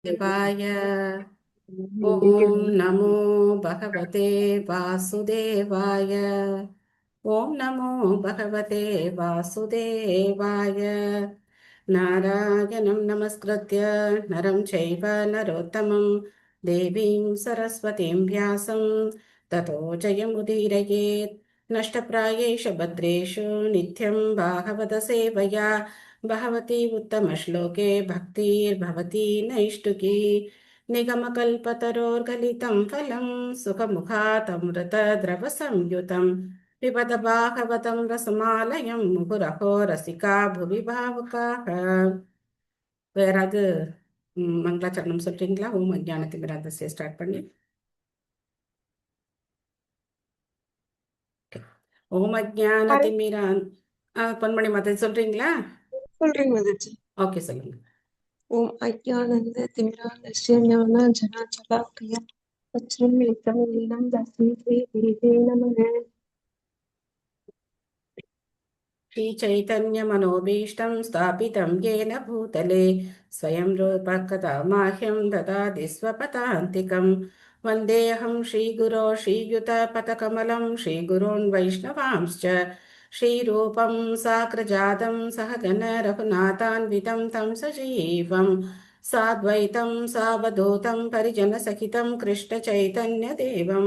देवाय ॐ இருக்கிறது. नमो भगवते वासुदेवाय ॐ नमो भगवते वासुदेवाय नारायणं नमस्कृत्य नरं चैव नरोत्तमं देवीं सरस्वतीं व्यासं ततो जयमुदीरयेत् नष्टप्रायेषु भद्रेषु नित्यं भागवत सेवया भगवती उत्तमश्लोके भक्तिर्भवती नैष्टुकी निगमकल्पतरोर्गलितं फलं सुखमुखातमृतद्रवसंयुतं पिबत भागवतं रसमालयं मुहुरहो रसिका भुवि भावुकाः யாராவது மங்களாச்சரணம் சொல்றீங்களா? ஓம் அஜானதிமிராந்தஸ்ய ஸ்டார்ட் பண்ணி. ஓம் அஜானதிமிரான் பொன்மணி மாதா சொல்றீங்களா? சொல்றீங்க மதர்ஜி. ஓகே, சொல்லுங்க. ஓம் அஜ்ஞானந்த திமிராந்தஸ்ய ஞானாஞ்சனாச்சலாக்கய வச்ரமிளிதம் ஏனம் தஸ்மை ஸ்ரீ குருவே நமः. श्रीचैतन्यमनोभीष्टं स्थापितं येन भूतले स्वयं रूपः कदा माह्यं ददाति स्वपदान्तिकं वन्देऽहं श्रीगुरो श्रीयुतपथकमलं श्रीगुरोन् वैष्णवांश्च श्रीरूपं साग्रजातं सहगण रघुनाथान्वितं तं सजीवं साद्वैतं सावधूतं परिजनसहितं कृष्णचैतन्यदेवं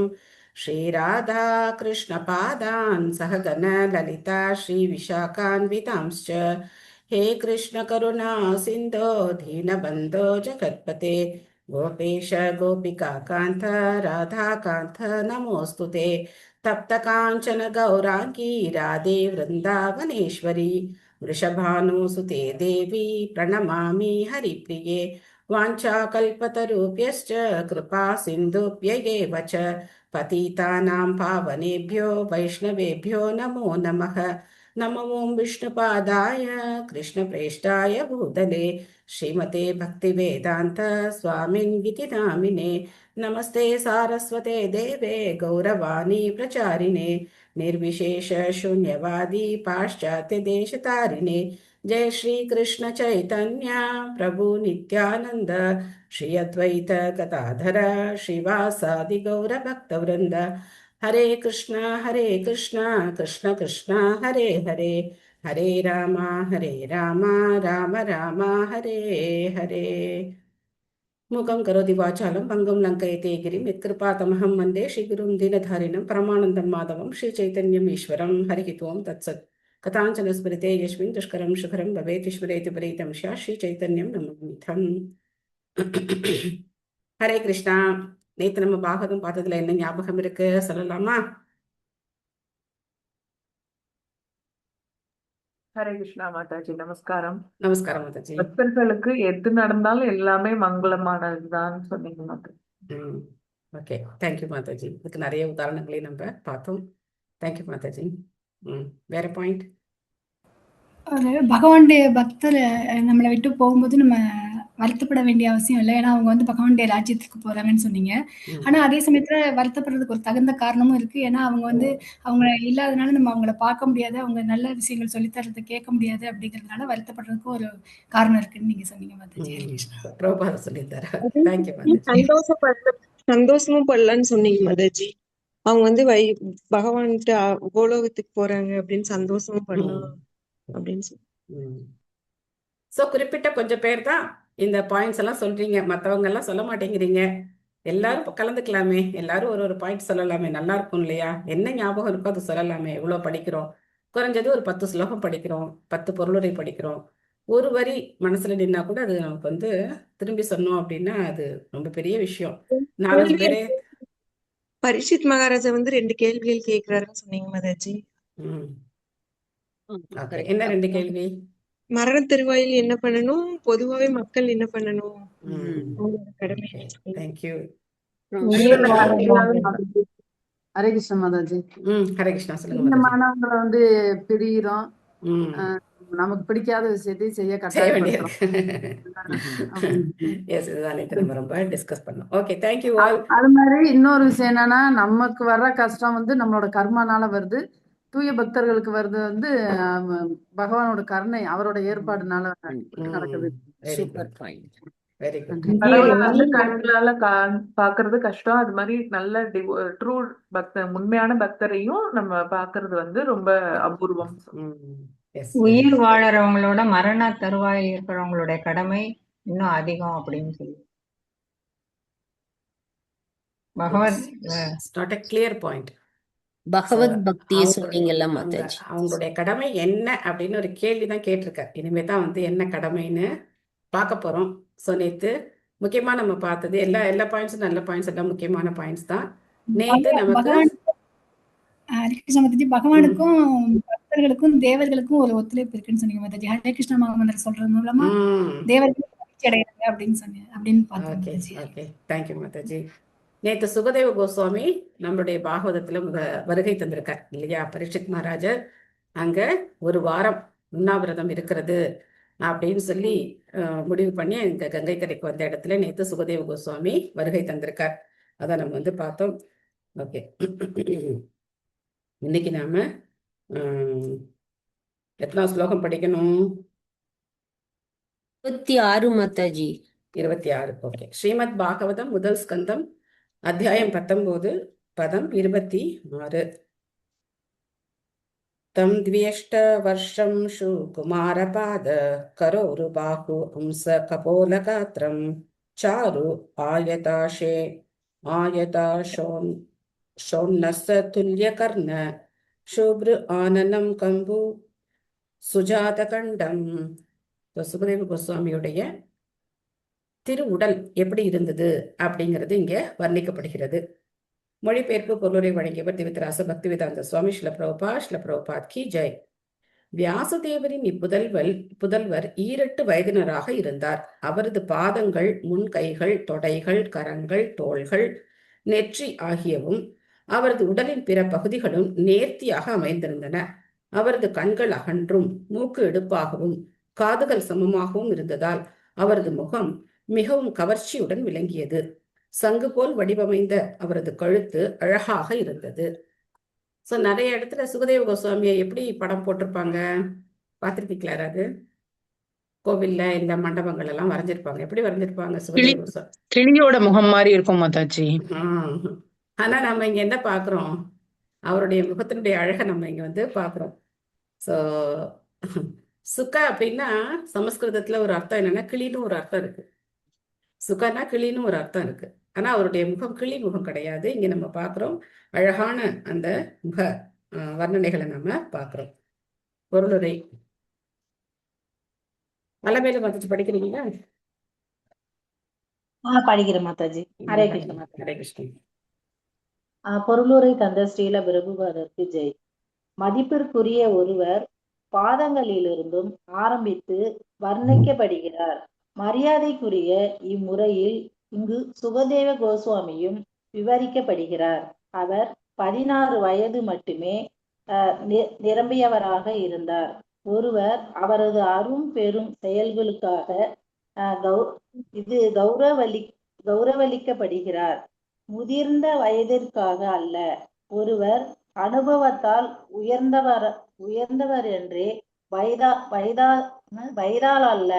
श्रीराधा कृष्णपादान् सहगण ललिता श्रीविशाखान्वितांश्च हे कृष्ण करुणा सिन्धो दीनबन्धो जगत्पते गोपेश गोपिका कान्त राधाकान्त नमोऽस्तु ते तप्तकाञ्चन गौराङ्गी राधे वृन्दावनेश्वरी वृषभानुसुते देवी प्रणमामि हरिप्रिये वाञ्छाकल्पतरुभ्यश्च कृपा सिन्धुभ्य एव च पतितानां पावनेभ्यो वैष्णवेभ्यो नमो नमः। नमो ॐ विष्णुपादाय कृष्णप्रेष्ठाय भूतले श्रीमते भक्तिवेदान्त स्वामिन्विति नामिने नमस्ते सारस्वते देवे गौरवाणी प्रचारिणे निर्विशेष शून्यवादी पाश्चात्य देशतारिणे जय श्री कृष्ण चैतन्य प्रभु नित्यानंद श्री अद्वैत गदाधर श्रीवासादि गौर भक्तवृंद हरे कृष्णा कृष्ण कृष्ण हरे हरे हरे राम राम राम हरे हरे मुखं करोति वाचालं भङ्गं लङ्कयते गिरिं यत्कृपातमहं वन्दे श्रीगुरुं दीनधारिणं परमानन्दं माधवं श्रीचैतन्यम् ईश्वरं हरिः ओं तत्सत् कथाञ्चन स्मृते यस्मिन् दुष्करं सुकरं भवेत् स्मरेति विपरीतं स्यात् श्रीचैतन्यं नमामिथम्. ஹரே கிருஷ்ணா. நேத்து நம்ம பாகவதம் பார்த்ததுல என்ன ஞாபகம் இருக்கு சொல்லலாமா? ஹரே கிருஷ்ணா மாதாஜி, நமஸ்காரம். நமஸ்காரம் மாதாஜி. பக்தர்களுக்கு எது நடந்தாலும் எல்லாமே மங்களமானதுதான் சொன்னீங்க மாதாஜி. Okay, thank you Mataji. இதுக்கு நிறைய உதாரணங்களை நம்ம பார்த்தோம். தேங்க்யூ மாதாஜி. வேற பாயிண்ட்? பகவானுடைய பக்தர் நம்மளை விட்டு போகும்போது நம்ம வருத்தப்பட வேண்டிய அவசியம் இல்லை. ஏன்னா அவங்க வந்து பகவானுடைய ராஜ்யத்துக்கு போறாங்கன்னு சொன்னீங்க. ஆனா அதே சமயத்துல வருத்தப்படுறதுக்கு ஒரு தகுந்த காரணமும் இருக்கு. ஏன்னா அவங்க வந்து அவங்க இல்லாதனால நம்ம அவங்கள பார்க்க முடியாது, அவங்க நல்ல விஷயங்கள் சொல்லித்தரதை கேட்க முடியாது அப்படிங்கிறதுனால வருத்தப்படுறதுக்கு ஒரு காரணம் இருக்குன்னு நீங்க சொன்னீங்க மாதாஜி. பிரபாத சொல்லித்தர. தேங்க்யூ மாதாஜி. சந்தோஷமும் படலன்னு சொன்னீங்க மதர்ஜி. அவங்க வந்து பகவான்கிட்ட கோலோகத்துக்கு போறாங்க அப்படின்னு சந்தோஷமும் படலாம் அப்படின்னு சொல்லி. ஸோ குறிப்பிட்ட கொஞ்சம் பேர் தான் இந்த பாயிண்ட்ஸ் எல்லாம் சொல்றீங்க, மற்றவங்க எல்லாம் சொல்ல மாட்டேங்கிறீங்க. எல்லாரும் கலந்துக்கலாமே, எல்லாரும் ஒரு ஒரு பாயிண்ட் சொல்லலாமே, நல்லா இருக்கும் இல்லையா? என்ன ஞாபகம் இருக்கோ அது சொல்லலாமே. எவ்வளோ படிக்கிறோம், குறைஞ்சது ஒரு 10 ஸ்லோகம் படிக்கிறோம், 10 பொருளுரை படிக்கிறோம். ஒரு வரி மனசுல நின்னா கூட அது நமக்கு வந்து திரும்பி சொன்னோம் அப்படின்னா அது ரொம்ப பெரிய விஷயம். 4-5 பேரே. பரீட்சித் மகாராஜா வந்து 2 கேள்விகள் கேட்கிறாருன்னு சொன்னீங்க மதாஜி. என்ன 2 கேள்வி? மரண தருவாயில் என்ன பண்ணணும், பொதுவாவே மக்கள் என்ன பண்ணணும், கடமை. தேங்க்யூ. ஹரே கிருஷ்ண மாதாஜி. ஹரே கிருஷ்ணா. சொல்லுங்க. மாணவங்களை வந்து பிரியிறோம், நமக்கு பிடிக்காத விஷயத்தை செய்ய கட்டாயப்படுத்துறோம். ரொம்ப டிஸ்கஸ் பண்ணோம். Okay, thank you all. அது மாதிரி இன்னொரு விஷயம் என்னன்னா, நமக்கு வர்ற கஷ்டம் வந்து நம்மளோட கர்மானால வருது. தூய பக்தர்களுக்கு வருது வந்து பகவானோட கருணை, அவரோட ஏற்பாடுனால நடக்குது. Super point. Very good. நன்றி. கடவுளை வந்து உயிர் கண்களால பாக்குறது கஷ்டம். அது மாதிரி நல்ல ட்ரூ பக்தர், உண்மையான பக்தரையும் நம்ம பாக்குறது வந்து ரொம்ப அபூர்வம். எஸ், உயிர் வாழறவங்களோட மரண தருவாயில் இருக்கிறவங்களுடைய கடமை இன்னும் அதிகம் அப்படின்னு சொல்லி Bhagavat it's not a clear point. Bhagavat பக்தியை அவங்க சொன்னீங்கல்ல அவங்க மாதாஜி. அவங்களுடைய கடமை என்ன அப்படின்னு ஒரு கேள்வி தான் கேட்டிருக்கார். இனிமே தான் வந்து என்ன கடமைன்னு பார்க்க போறோம். ஸோ நேத்து முக்கியமா நம்ம பார்த்தது எல்லா பாயிண்ட்ஸும் நல்ல பாயிண்ட்ஸ், எல்லாம் முக்கியமான பாயிண்ட்ஸ் தான். நேத்து நமக்கு பகவான் ஹரே கிருஷ்ணா மாதாஜி, பகவானுக்கும் பக்தர்களுக்கும் தேவர்களுக்கும் ஒரு ஒத்துழைப்பு இருக்குன்னு சொன்னீங்க மாதாஜி. ஹரே கிருஷ்ணா மகாமந்திரம் சொல்றது மூலமா தேவர்கள் மகிழ்ச்சி அடைகிறாங்க அப்படின்னு சொன்னீங்க, அப்படின்னு பார்த்தோம் okay Mataji. Okay, thank you Mataji. நேத்து சுகதேவ கோஸ்வாமி நம்மளுடைய பாகவதத்துல வருகை தந்திருக்கார் இல்லையா? பரீட்சித் மகாராஜர் அங்க ஒரு வாரம் உண்ணாவிரதம் இருக்கிறது அப்படின்னு சொல்லி முடிவு பண்ணி அங்க கங்கை கரைக்கு வந்த இடத்துல நேத்து சுகதேவ கோஸ்வாமி வருகை தந்திருக்கார். அதான் நம்ம வந்து பார்த்தோம். ஓகே, இன்னைக்கு நாம எத்தனாவது ஸ்லோகம் படிக்கணும்? 26 மாதாஜி. 26. ஓகே. ஸ்ரீமத் பாகவதம் முதல் ஸ்கந்தம் அத்தியாயம் 19 பதம் 26. தம் த்வியஷ்ட வர்ஷம் குமாரபாத கரோரு பாகு ஹம்ச கபோல காத்திரம் சாரு ஆயதாஷோன் ஷோன்னச துல்லிய கர்ண சுப்ரு ஆனனம் கம்பு சுஜாத கண்டம். சுகதேவ கோஸ்வாமியுடைய திருவுடல் எப்படி இருந்தது அப்படிங்கிறது இங்க வர்ணிக்கப்படுகிறது. மொழிபெயர்ப்பு பொருளுரை வழங்கியவர் திவித்ராச பக்திவேதாந்த சுவாமி ஸ்ரீல பிரபுபாத் கி ஜெய். வியாசதேவரின் புதல்வர் 8 வயதினராக இருந்தார். அவரது பாதங்கள், முன் கைகள், தொடைகள், கரங்கள், தோள்கள், நெற்றி ஆகியவும் அவரது உடலின் பிற பகுதிகளும் நேர்த்தியாக அமைந்திருந்தன. அவரது கண்கள் அகன்றும் மூக்கு எடுப்பாகவும் காதுகள் சமமாகவும் இருந்ததால் அவரது முகம் மிகவும் கவர்ச்சியுடன் விளங்கியது. சங்கு போல் வடிவமைந்த அவரது கழுத்து அழகாக இருந்தது. ஸோ நிறைய இடத்துல சுகதேவ கோஸ்வாமியை எப்படி படம் போட்டிருப்பாங்க பார்த்துருப்பீங்களா? யாராவது கோவில்ல இந்த மண்டபங்கள் எல்லாம் வரைஞ்சிருப்பாங்க. எப்படி வரைஞ்சிருப்பாங்க சுகதேவ கோஸ்வாமி? கிளியோட முகம் மாதிரி இருக்கும் மாதாஜி. ஆனா நம்ம இங்க என்ன பாக்குறோம்? அவருடைய முகத்தினுடைய அழகை நம்ம இங்க வந்து பாக்குறோம். ஸோ சுகா அப்படின்னா சமஸ்கிருதத்துல ஒரு அர்த்தம் என்னன்னா கிளின்னு ஒரு அர்த்தம் இருக்கு. சுகனா கிளின்னு ஒரு அர்த்தம் இருக்கு. ஆனா அவருடைய முகம் கிளி முகம் கிடையாது. இங்க நம்ம பாக்குறோம் அழகான அந்த முக வர்ணனைகளை நம்ம பாக்குறோம். பொருளுரை மலமேல மாதாஜி படிக்கிறீங்களா? படிக்கிறேன் மாதாஜி. ஹரே கிருஷ்ண மாதாஜி. ஹரே கிருஷ்ணன். பொருளுரை தந்த ஸ்ரீல பிரபுபாதருக்கு ஜெய். மதிப்பிற்குரிய ஒருவர் பாதங்களிலிருந்தும் ஆரம்பித்து வர்ணிக்கப்படுகிறார். மரியாதைக்குரிய இம்முறையில் இங்கு சுகதேவ கோஸ்வாமியும் விவரிக்கப்படுகிறார். அவர் 16 வயது மட்டுமே நிரம்பியவராக இருந்தார். ஒருவர் அவரது அரும் பெரும் செயல்களுக்காக கௌரவளிக்கப்படுகிறார். முதிர்ந்த வயதிற்காக அல்ல. ஒருவர் அனுபவத்தால் உயர்ந்தவர் என்றே, வயதால் அல்ல.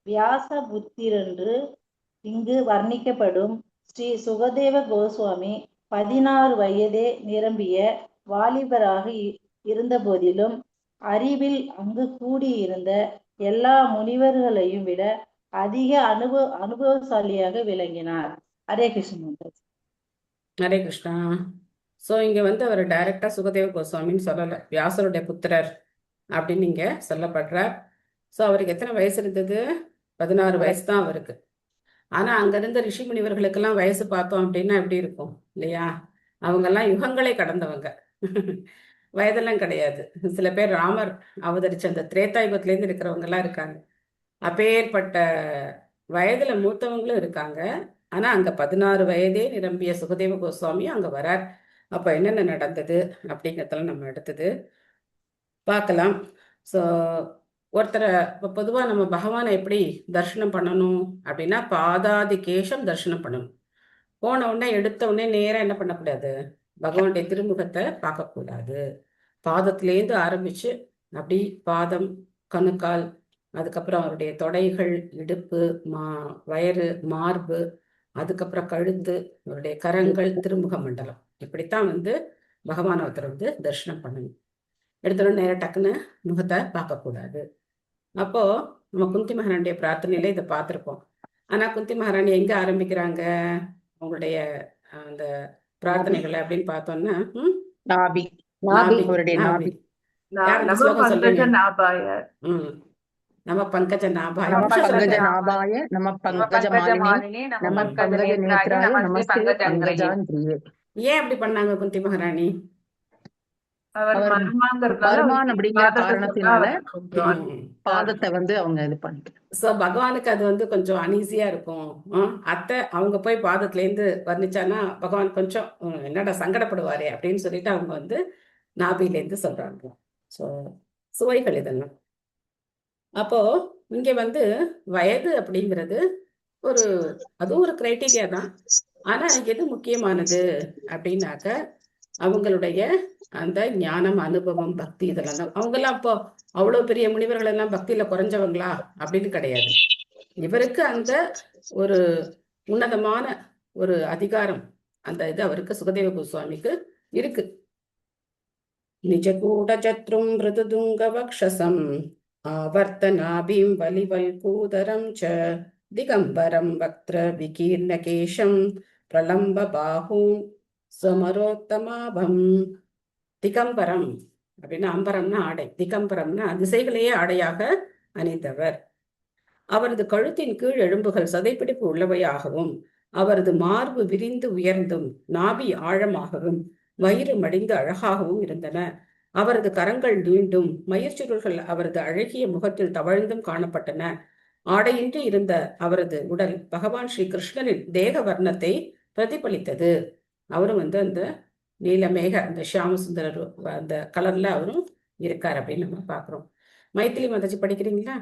வியாச புத்திரென்று இங்கு வர்ணிக்கப்படும் ஸ்ரீ சுகதேவ கோஸ்வாமி 16 வயதே நிரம்பிய வாலிபராக இருந்த போதிலும் அறிவில் அங்கு கூடியிருந்த எல்லா முனிவர்களையும் விட அதிக அனுபவசாலியாக விளங்கினார். ஹரே கிருஷ்ணன். ஹரே கிருஷ்ணா. ஸோ இங்க வந்து அவர் டைரக்டா சுகதேவ கோஸ்வாமின்னு சொல்லலை, வியாசருடைய புத்திரர் அப்படின்னு இங்க சொல்லப்படுறார். ஸோ அவருக்கு எத்தனை வயசு இருந்தது? 16 வயசு தான் அவருக்கு. ஆனா அங்க இருந்த ரிஷி முனிவர்களுக்கெல்லாம் வயசு பார்த்தோம் அப்படின்னா எப்படி இருக்கும் இல்லையா? அவங்கெல்லாம் யுகங்களை கடந்தவங்க. வயதெல்லாம் கிடையாது. சில பேர் ராமர் அவதரிச்ச அந்த திரேதாயுகத்திலேருந்து இருக்கிறவங்க எல்லாம் இருக்காங்க. அப்பேற்பட்ட வயதுல மூத்தவங்களும் இருக்காங்க. ஆனா அங்க 16 வயதே நிரம்பிய சுகதேவ கோஸ்வாமி அங்க வரார். அப்ப என்னென்ன நடந்தது அப்படிங்கிறதெல்லாம் நம்ம அடுத்தது பார்க்கலாம். ஸோ ஒருத்தரை இப்போ பொதுவாக நம்ம பகவானை எப்படி தரிசனம் பண்ணணும் அப்படின்னா பாதாதிகேஷம் தரிசனம் பண்ணணும். போன உடனே எடுத்த உடனே நேராக என்ன பண்ணக்கூடாது? பகவானுடைய திருமுகத்தை பார்க்கக்கூடாது. பாதத்திலேருந்து ஆரம்பிச்சு அப்படி பாதம், கணுக்கால், அதுக்கப்புறம் அவருடைய தொடைகள், இடுப்பு, வயறு, மார்பு, அதுக்கப்புறம் கழுத்து, அவருடைய கரங்கள், திருமுக மண்டலம். இப்படித்தான் வந்து பகவான் ஒருத்தர் வந்து தரிசனம் பண்ணணும். எடுத்தோடனே நேரம் டக்குன்னு முகத்தை பார்க்கக்கூடாது. அப்போ நம்ம குந்தி மகாராணிய பிரார்த்தனையில இதை பார்த்துருப்போம். ஆனா குந்தி மகாராணி எங்க ஆரம்பிக்கிறாங்க அவங்களுடைய அந்த பிரார்த்தனைகளை அப்படின்னு பார்த்தோம்னா நாபி நாபி அவருடைய நாபி. நாபி யார் அந்த நம ஸ்லோகம் பங்கஜ சொல்றீங்க? நாபாய நம்ம பங்கஜ நாபாய நம புருஷ பங்கஜ சூக்தம். நாபாய நம நம பங்கஜ பங்கஜ மாலினே மாலினே நம நம ம். பங்கஜ பங்கஜ நேத்ராய நேத்ராய நமஸ்தே நமஸ்தே பங்கஜாங்கிரியே. பங்கஜாங்கிரியே. ஏன் அப்படி பண்ணாங்க குந்தி மகாராணி? அவர் அவர் மர்மாங்கிறதுனால மர்மான் அவருக்கு அப்படிங்கிற பாதத்தை சொன்னா காரணத்தினால அவருக்கு கொஞ்சம் பாதத்தை வந்து அவங்க இது பண்ணிட்டு ஸோ பகவானுக்கு அது வந்து கொஞ்சம் அனீசியா இருக்கும். அத்தை அவங்க போய் பாதத்துலேருந்து வர்ணிச்சானா பகவான் கொஞ்சம் என்னடா சங்கடப்படுவாரே அப்படின்னு சொல்லிட்டு அவங்க வந்து நாபிலேருந்து சொல்றாங்க. ஸோ சுவைகள் இதெல்லாம். அப்போ இங்க வந்து வயது அப்படிங்கிறது அதுவும் ஒரு கிரைட்டீரியா தான். ஆனா எது முக்கியமானது அப்படின்னாக்க அவங்களுடைய அந்த ஞானம், அனுபவம், பக்தி இதெல்லாம் தான். அவங்கெல்லாம் அப்போ அவ்வளவு பெரிய முனிவர்கள் எல்லாம் பக்தியில குறைஞ்சவங்களா அப்படின்னு கிடையாது. இவருக்கு அந்த ஒரு உன்னதமான ஒரு அதிகாரம், அந்த இது அவருக்கு சுகதேவ கோஸ்வாமிக்கு இருக்கு. நிஜகூட சத்ரும் மிருதுதுங்க வக்ஷசம் ஆவர்த்தனாபீம் வலிவல் கூதரம் ச திகம்பரம் வக்த்ர விகீர்ணகேஷம் பிரலம்ப பாஹூன் சமரோத்தமாபம். திகம்பரம் அப்படின்னா அம்பரம்னா ஆடை, திகம்பரம்னா திசைகளையே ஆடையாக அணிந்தவர். அவரது கழுத்தின் கீழ் எலும்புகள் சதைப்பிடிப்பு உள்ளவையாகவும் அவரது மார்பு விரிந்து உயர்ந்தும் நாபி ஆழமாகவும் வயிறு மடிந்து அழகாகவும் இருந்தன. அவரது கரங்கள் நீண்டும் மயிர்ச்சுருள்கள் அவரது அழகிய முகத்தில் தவழ்ந்தும் காணப்பட்டன. ஆடையின்றி இருந்த அவரது உடல் பகவான் ஸ்ரீ கிருஷ்ணனின் தேக வர்ணத்தை பிரதிபலித்தது. அவரும் வந்து அந்த நீலமேக அந்த ஷியாமசுந்தரர் அந்த கலர்ல அவரும் இருக்கார் அப்படின்னு நம்ம பாக்குறோம். மைத்திலி மாதாஜி படிக்கிறீங்களா?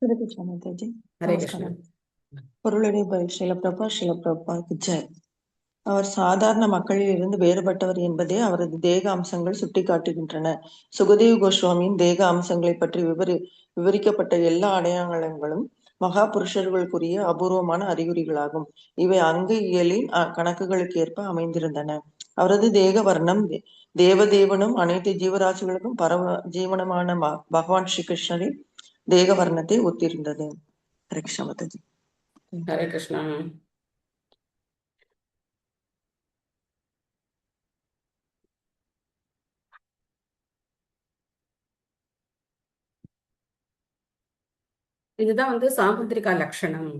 ஹரே கிருஷ்ணா மாதாஜி. ஹரே கிருஷ்ணா. நமஸ்காரம். பொருளுடைய பயில் ஷிலபிரபாக்கு ஜெய். அவர் சாதாரண மக்களில் இருந்து வேறுபட்டவர் என்பதே அவரது தேக அம்சங்கள் சுட்டிக்காட்டுகின்றன. சுகதேவ் கோஸ்வாமியின் தேக அம்சங்களை பற்றி விவரிக்கப்பட்ட எல்லா அடையாளங்களும் மகா புருஷர்களுக்குரிய அபூர்வமான அறிகுறிகளாகும். இவை அங்கு இயலின் கணக்குகளுக்கு ஏற்ப அமைந்திருந்தன. அவரது தேக வர்ணம் தேவதேவனும் அனைத்து ஜீவராசிகளுக்கும் பரம ஜீவனமான பகவான் ஸ்ரீ கிருஷ்ணரின் தேக வர்ணத்தை ஒத்திருந்தது. ஹரே கிருஷ்ணா மாதாஜி. ஹரே கிருஷ்ணா. இதுதான் வந்து சாமுத்திரிகா லட்சணம்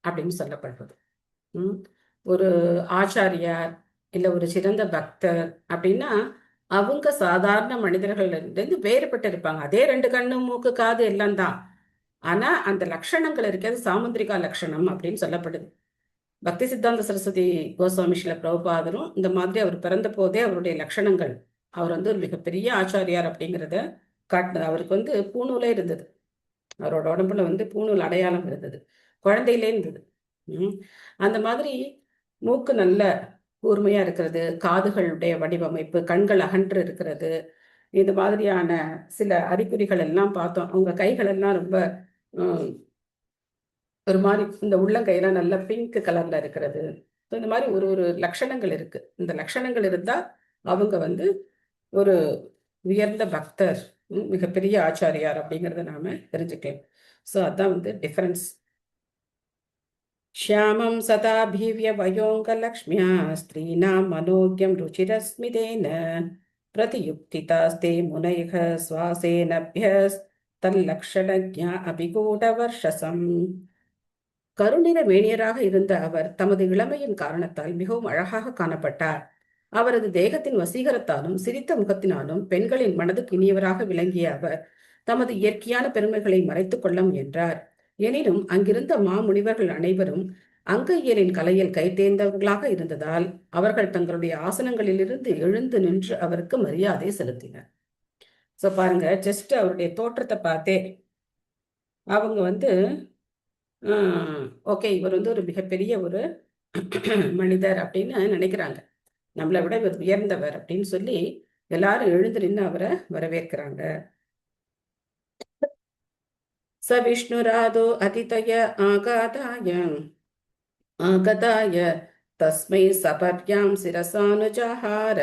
அப்படின்னு சொல்லப்படுறது. ஒரு ஆச்சாரியார் இல்ல ஒரு சிறந்த பக்தர் அப்படின்னா அவங்க சாதாரண மனிதர்கள் இருந்து வேறுபட்டு இருப்பாங்க. அதே 2 கண்ணு, மூக்கு, காது எல்லாம் தான். ஆனா அந்த லட்சணங்கள் இருக்கிறது சாமுத்திரிகா லட்சணம் அப்படின்னு சொல்லப்படுது. பக்தி சித்தாந்த சரஸ்வதி கோஸ்வாமி ஸ்ரீல பிரபுபாதரும் இந்த மாதிரி அவர் பிறந்த போதே அவருடைய லட்சணங்கள், அவர் வந்து ஒரு மிகப்பெரிய ஆச்சாரியார் அப்படிங்கிறத காட்டினது. அவருக்கு வந்து பூணூலே இருந்தது, அவரோட உடம்புல வந்து பூணூல் அடையாளம் இருந்தது, குழந்தையிலே இருந்தது. அந்த மாதிரி மூக்கு நல்ல கூர்மையா இருக்கிறது, காதுகளுடைய வடிவமைப்பு, கண்கள் அகன்று இருக்கிறது, இந்த மாதிரியான சில அறிகுறிகள் எல்லாம் பார்த்தோம். அவங்க கைகள் எல்லாம் ரொம்ப ஒரு மாதிரி இந்த உள்ளங்கையெல்லாம் நல்ல பிங்க் கலர்ல இருக்கிறது. இந்த மாதிரி ஒரு லட்சணங்கள் இருக்கு. இந்த லட்சணங்கள் இருந்தா அவங்க வந்து ஒரு உயர்ந்த பக்தர், மிகப்பெரிய ஆச்சாரியார் அப்படிங்கிறத நாம தெரிஞ்சுக்கலாம். ஸோ அதான் வந்து டிஃபரன்ஸ். ஷியாமம் சதா பீவ்ய வயோங்க லக்ஷ்மியா ஸ்திரீனாம் மனோக்யம் ருச்சிரஸ்மிதேன பிரதியுக்திதாஸ்தே முனைக சுவாசேனபியஸ் தல்லக்ஷணஜ்ஞா அபிகூடவர்ஷசம். கருநிற மேனியராக இருந்த அவர் தமது இளமையின் காரணத்தால் மிகவும் அழகாக காணப்பட்டார். அவரது தேகத்தின் வசீகரத்தாலும் சிரித்த முகத்தினாலும் பெண்களின் மனதுக்கு இனியவராக விளங்கிய அவர் தமது இயற்கையான பெருமைகளை மறைத்துக் கொள்ள முயன்றார். எனினும் அங்கிருந்த மாமுனிவர்கள் அனைவரும் அங்கையரின் கலையில் கைதேர்ந்தவர்களாக இருந்ததால் அவர்கள் தங்களுடைய ஆசனங்களிலிருந்து எழுந்து நின்று அவருக்கு மரியாதை செலுத்தினர். ஸோ பாருங்க, ஜஸ்ட் அவருடைய தோற்றத்தை பார்த்தே அவங்க வந்து ஓகே, இவர் வந்து ஒரு மிகப்பெரிய ஒரு மனிதர் அப்படின்னு நினைக்கிறாங்க, நம்மளை விட இவர் உயர்ந்தவர் அப்படின்னு சொல்லி எல்லாரும் எழுந்து நின்று அவரை வரவேற்கிறாங்க. ச விஷ்ணுராதோ அதிதய ஆகதாய தஸ்மை சபர்யாம் சிரசானுஜஹார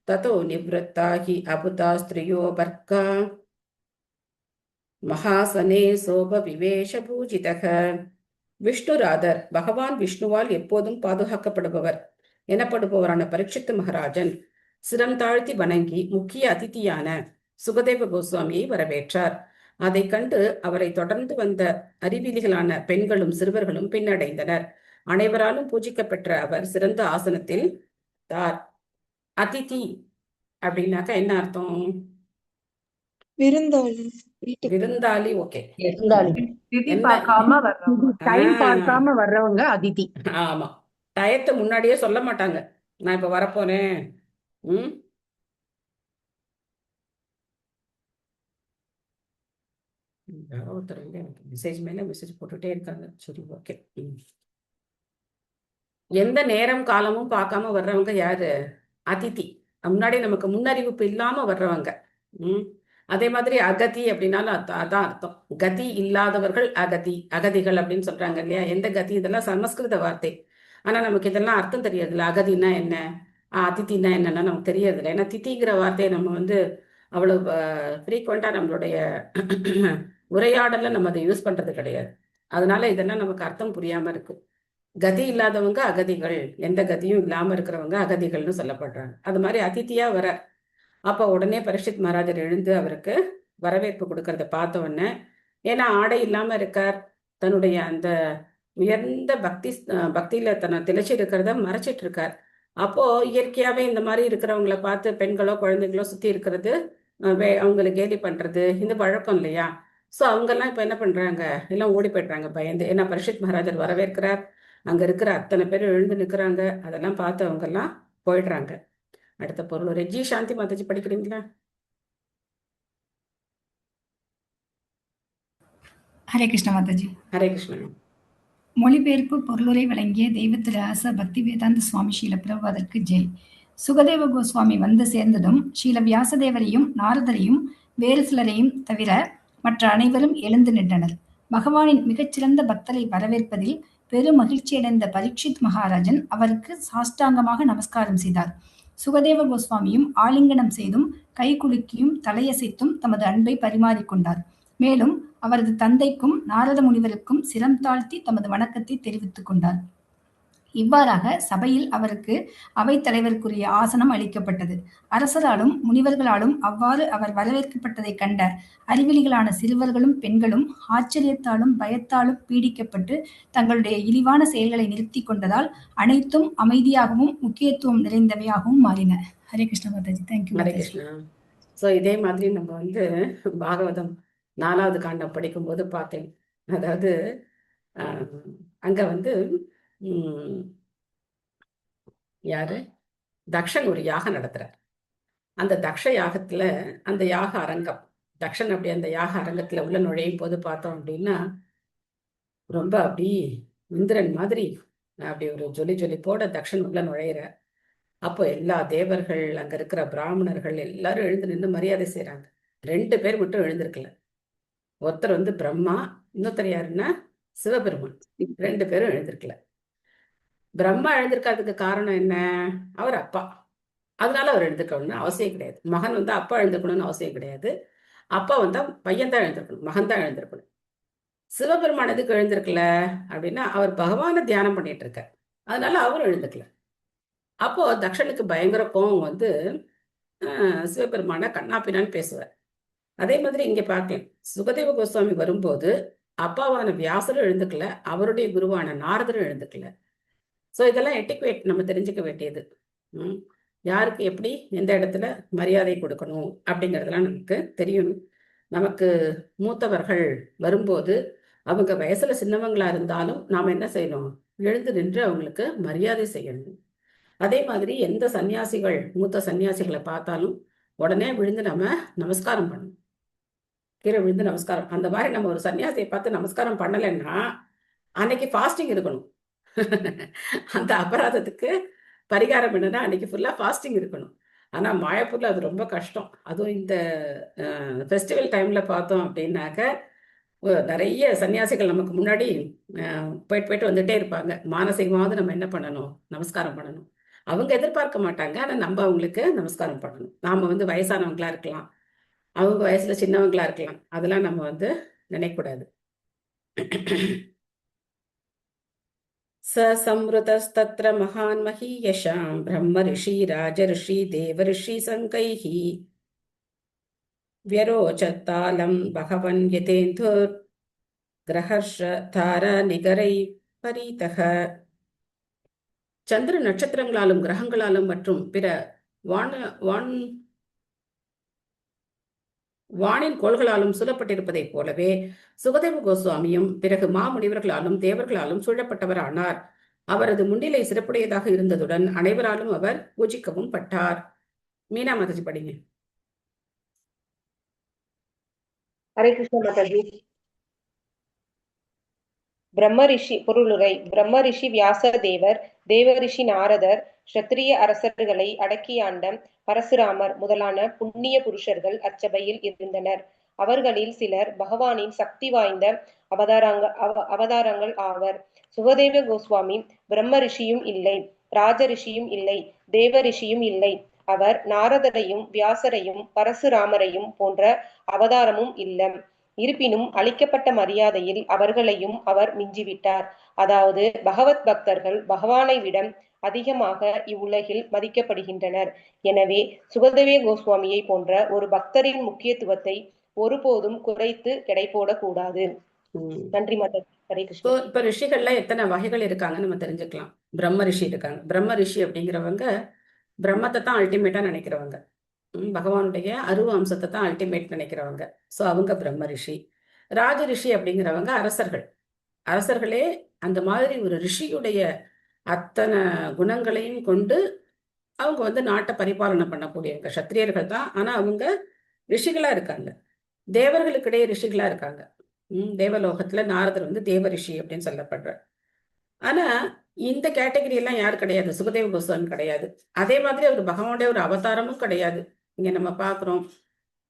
ததோ நிவృత్తా ஹி அபுதா ஸ்திரியோ பர்கா மகாசனே சோப விவேஷ பூஜிதக. விஷ்ணுராதர் பகவான் விஷ்ணுவால் எப்போதும் பாதுகாக்கப்படுபவர் எனப்படுபவரான பரீட்சித்து மகாராஜன் சிரம் தாழ்த்தி வணங்கி முக்கிய அதிதியான சுகதேவ கோஸ்வாமியை வரவேற்றார். அதை கண்டு அவரை தொடர்ந்து வந்த அறிவிலிகளான பெண்களும் சிறுவர்களும் பின்னடைந்தனர். அனைவராலும் பூஜிக்கப்பெற்ற அவர் சிறந்த ஆசனத்தில் தார். அதிதி அப்படின்னாக்கா என்ன அர்த்தம்? விருந்தாளி, வீட்டுக்கு விருந்தாளி. ஓகே, இருந்தாலும் திதி என்ன? பார்க்காம வர்றவங்க. டைம் ஆ, பார்க்காம வர்றவங்க அதிதி. ஆமா, டயத்தை முன்னாடியே சொல்ல மாட்டாங்க, நான் இப்ப வரப்போறேன். ம் யாரோ ஒருத்தர் வந்து எனக்கு மெசேஜ் மேல மெசேஜ் போட்டுட்டே இருக்காங்க. சரி, ஓகே. எந்த நேரம் காலமும் பார்க்காம வர்றவங்க யாரு? அதிதி. முன்னாடி நமக்கு முன்னறிவிப்பு இல்லாம வர்றவங்க. ம் அதே மாதிரி அகதி அப்படின்னாலும் அதான் அர்த்தம். கதி இல்லாதவர்கள் அகதி, அகதிகள் அப்படின்னு சொல்றாங்க இல்லையா? எந்த கதி? இதெல்லாம் சமஸ்கிருத வார்த்தை. ஆனா நமக்கு இதெல்லாம் அர்த்தம் தெரியறதில்ல. அகதினா என்ன, அதித்தினா என்னன்னா நமக்கு தெரியறதில்ல. ஏன்னா திதிங்கிற வார்த்தையை நம்ம வந்து அவ்வளவு ஃப்ரீக்வெண்டா நம்மளுடைய உரையாடல நம்ம அதை யூஸ் பண்றது கிடையாது. அதனால இதெல்லாம் நமக்கு அர்த்தம் புரியாம இருக்கு. கதி இல்லாதவங்க அகதிகள், எந்த கதியும் இல்லாம இருக்கிறவங்க அகதிகள்னு சொல்லப்படுறாங்க. அது மாதிரி அதித்தியா வர அப்ப உடனே பரீட்சித் மகாராஜர் எழுந்து அவருக்கு வரவேற்பு கொடுக்கறத பார்த்த உடனே, ஏன்னா ஆடை இல்லாம இருக்கார், தன்னுடைய அந்த உயர்ந்த பக்தியில தன்னை திளைச்சி இருக்கிறத மறைச்சிட்டு இருக்கார். அப்போ இயற்கையாவே இந்த மாதிரி இருக்கிறவங்களை பார்த்து பெண்களோ குழந்தைகளோ சுத்தி இருக்கிறது, அவங்களை கேலி பண்றது இந்த பழக்கம் இல்லையா? ஸோ அவங்கெல்லாம் இப்ப என்ன பண்றாங்க, எல்லாம் ஓடி போயிடுறாங்க பயந்து. ஏன்னா பரீட்சித் மகாராஜர் வரவேற்கிறார், அங்க இருக்கிற அத்தனை பேர் எழுந்து நிற்கிறாங்க. அதெல்லாம் பார்த்து அவங்க எல்லாம் போயிடுறாங்க. அடுத்த பொருள் ரெஜி சாந்தி மாதாஜி படிக்கிறீங்களா? ஹரே கிருஷ்ண மாதாஜி. ஹரே கிருஷ்ணன். மொழிபெயர்ப்பு பொருளுரை வழங்கிய தெய்வத்திராச பக்தி வேதாந்த சுவாமி ஸ்ரீல பிரபுபாதருக்கு ஜெய். சுகதேவ கோஸ்வாமி வந்து சேர்ந்ததும் ஸ்ரீல வியாசதேவரையும் நாரதரையும் வேறு சிலரையும் தவிர மற்ற அனைவரும் எழுந்து நின்றனர். பகவானின் மிகச்சிறந்த பக்தரை வரவேற்பதில் பெரும் மகிழ்ச்சியடைந்த பரீட்சித் மகாராஜன் அவருக்கு சாஷ்டாங்கமாக நமஸ்காரம் செய்தார். சுகதேவ கோஸ்வாமியும் ஆலிங்கனம் செய்தும் கை குலுக்கியும் தலையசைத்தும் தமது அன்பை பரிமாறிக்கொண்டார். மேலும் அவரது தந்தைக்கும் நாரத முனிவருக்கும் சிரம் தாழ்த்தி தமது வணக்கத்தை தெரிவித்துக் கொண்டார். இவ்வாறாக சபையில் அவருக்கு அவைத் தலைவருக்குரிய ஆசனம் அளிக்கப்பட்டது. அரசராலும் முனிவர்களாலும் அவ்வாறு அவர் வரவேற்கப்பட்டதை கண்ட அறிவிலிகளான சிறுவர்களும் பெண்களும் ஆச்சரியத்தாலும் பயத்தாலும் பீடிக்கப்பட்டு தங்களுடைய இழிவான செயல்களை நிறுத்தி கொண்டதால் அனைத்தும் அமைதியாகவும் முக்கியத்துவம் நிறைந்தவையாகவும் மாறின. ஹரே கிருஷ்ண மாதாஜி. தேங்க்யூ ஹரே மாதாஜி. கிருஷ்ணா. ஸோ இதே மாதிரி நம்ம வந்து பாகவதம் 4வது காண்டம் படிக்கும்போது பார்த்தேன். அதாவது அங்க வந்து யாரு, தக்ஷன் ஒரு யாகம் நடத்துறார். அந்த தக்ஷ யாகத்துல அந்த யாக அரங்கம், தக்ஷன் அப்படி அந்த யாக அரங்கத்துல உள்ள நுழையும் போது பார்த்தோம் அப்படின்னா ரொம்ப அப்படி இந்திரன் மாதிரி அப்படி ஒரு ஜொலிப்போட தக்ஷன் உள்ள நுழையிற. அப்போ எல்லா தேவர்கள், அங்க இருக்கிற பிராமணர்கள் எல்லாரும் எழுந்து நின்று மரியாதை செய்யறாங்க. 2 பேர் மட்டும் எழுந்திருக்கல. ஒருத்தர் வந்து பிரம்மா, இன்னொருத்தர் யாருன்னா சிவபெருமான். 2 பேரும் எழுந்திருக்கல. பிரம்மா எழுந்திருக்காததுக்கு காரணம் என்ன? அவர் அப்பா, அதனால அவர் எழுந்திருக்கணும்னு அவசியம் கிடையாது. மகன் வந்து அப்பா எழுந்திருக்கணும்னு அவசியம் கிடையாது. அப்பா வந்தா பையன் தான் எழுந்திருக்கணும், மகன் தான் எழுந்திருக்கணும். சிவபெருமான் எதுக்கு எழுந்திருக்கல அப்படின்னா அவர் பகவானை தியானம் பண்ணிட்டு இருக்கார், அதனால அவரும் எழுந்திருக்கல. அப்போ தக்ஷனுக்கு பயங்கர கோபம் வந்து சிவபெருமான கண்ணாப்பினான்னு பேசுவார். அதே மாதிரி இங்க பார்த்தேன், சுகதேவ கோஸ்வாமி வரும்போது அப்பாவான வியாசரும் எழுந்துக்கல, அவருடைய குருவான நாரதரும் எழுந்துக்கல. ஸோ இதெல்லாம் எட்டிக்வேட் நம்ம தெரிஞ்சுக்க வேண்டியது. யாருக்கு எப்படி எந்த இடத்துல மரியாதை கொடுக்கணும் அப்படிங்கிறதெல்லாம் நமக்கு தெரியணும். நமக்கு மூத்தவர்கள் வரும்போது அவங்க வயசுல சின்னவங்களா இருந்தாலும் நாம் என்ன செய்யணும், எழுந்து நின்று அவங்களுக்கு மரியாதை செய்யணும். அதே மாதிரி எந்த சன்னியாசிகள் மூத்த சன்னியாசிகளை பார்த்தாலும் உடனே விழுந்து நம்ம நமஸ்காரம் பண்ணணும், கீழே விழுந்து நமஸ்காரம். அந்த மாதிரி நம்ம ஒரு சன்னியாசியை பார்த்து நமஸ்காரம் பண்ணலைன்னா அன்னைக்கு ஃபாஸ்டிங் இருக்கணும். அந்த அபராதத்துக்கு பரிகாரம் என்னன்னா அன்னைக்கு ஃபுல்லா ஃபாஸ்டிங் இருக்கணும். ஆனா மாயாப்பூர்ல அது ரொம்ப கஷ்டம். அதுவும் இந்த ஃபெஸ்டிவல் டைம்ல பார்த்தோம் அப்படின்னாக்க நிறைய சன்னியாசிகள் நமக்கு முன்னாடி போயிட்டு போயிட்டு வந்துட்டே இருப்பாங்க. மானசீகமாவது நம்ம என்ன பண்ணணும், நமஸ்காரம் பண்ணணும். அவங்க எதிர்பார்க்க மாட்டாங்க, ஆனா நம்ம அவங்களுக்கு நமஸ்காரம் பண்ணணும். நாம வந்து வயசானவங்களா இருக்கலாம், அவங்க வயசுல சின்னவங்களா இருக்கலாம், அதெல்லாம் நம்ம வந்து நினைக்கக்கூடாது. ச சம்ருதஸ்தத்ர மகான் மஹீயஷாம் பிரம்ம ரிஷி ராஜரிஷி தேவரிஷி சங்கைஹி व्यरोचत्तालं भगवन् यतेन्दुर् கிரஹர்ஷ தார நிகரை பரீதக. சந்திர நட்சத்திரங்களாலும் கிரகங்களாலும் மற்றும் பிற வானின் கோள்களாலும் சூழப்பட்டிருப்பதைப் போலவே சுகதேவ கோஸ்வாமியும் பிறகு மாமுனிவர்களாலும் தேவர்களாலும் சூழப்பட்டவர் ஆனார். அவரது முன்னிலை சிறப்புடையதாக இருந்ததுடன் அனைவராலும் அவர் பூஜிக்கவும் பட்டார். மீனா மாதாஜி படிங்க. ஹரே கிருஷ்ண மாதாஜி. பிரம்மரிஷி பொருளுரை. பிரம்மரிஷி வியாசதேவர், தேவரிஷி நாரதர், க்ஷத்திரிய அரசர்களை அடக்கியாண்ட பரசுராமர் முதலான புண்ணிய புருஷர்கள் அச்சபையில் இருந்தனர். அவர்களில் சிலர் பகவானின் சக்தி வாய்ந்த அவதாரங்கள் ஆவர். சுகதேவ கோஸ்வாமி பிரம்ம ரிஷியும் இல்லை, ராஜரிஷியும் இல்லை, தேவரிஷியும் இல்லை. அவர் நாரதரையும் வியாசரையும் பரசுராமரையும் போன்ற அவதாரமும் இல்லை. இருப்பினும் அளிக்கப்பட்ட மரியாதையில் அவர்களையும் அவர் மிஞ்சிவிட்டார். அதாவது பகவத் பக்தர்கள் பகவானை விட அதிகமாக இவ்வுலகில் மதிக்கப்படுகின்றனர். எனவே சுகதேவ கோஸ்வாமியை போன்ற ஒரு பக்தரின் முக்கியத்துவத்தை ஒருபோதும் குறைத்து எடை போடக்கூடாது. நன்றி மாதாஜி. ஹரே கிருஷ்ணா. இப்ப ரிஷிகள்ல எத்தனை வகைகள் இருக்காங்கன்னு நம்ம தெரிஞ்சுக்கலாம். பிரம்ம ரிஷி இருக்காங்க. பிரம்ம ரிஷி அப்படிங்கிறவங்க பிரம்மத்தை தான் அல்டிமேட்டா நினைக்கிறவங்க, பகவானுடைய அருவ அம்சத்தை தான் அல்டிமேட் நினைக்கிறவங்க. ஸோ அவங்க பிரம்ம ரிஷி. ராஜ ரிஷி அப்படிங்கிறவங்க அரசர்களே அந்த மாதிரி ஒரு ரிஷியுடைய அத்தனை குணங்களையும் கொண்டு அவங்க வந்து நாட்டை பரிபாலனை பண்ணக்கூடியவங்க. சத்திரியர்கள் தான், ஆனா அவங்க ரிஷிகளா இருக்காங்க. தேவர்களுக்கிடையே ரிஷிகளா இருக்காங்க. தேவலோகத்துல நாரதர் வந்து தேவ ரிஷி அப்படின்னு சொல்லப்படுறார். ஆனா இந்த கேட்டகரி எல்லாம் யாரு கிடையாது, சுகதேவ கோஸ்வாமி கிடையாது. அதே மாதிரி அவர் பகவானுடைய ஒரு அவதாரமும் கிடையாது. இங்க நம்ம பாக்குறோம்,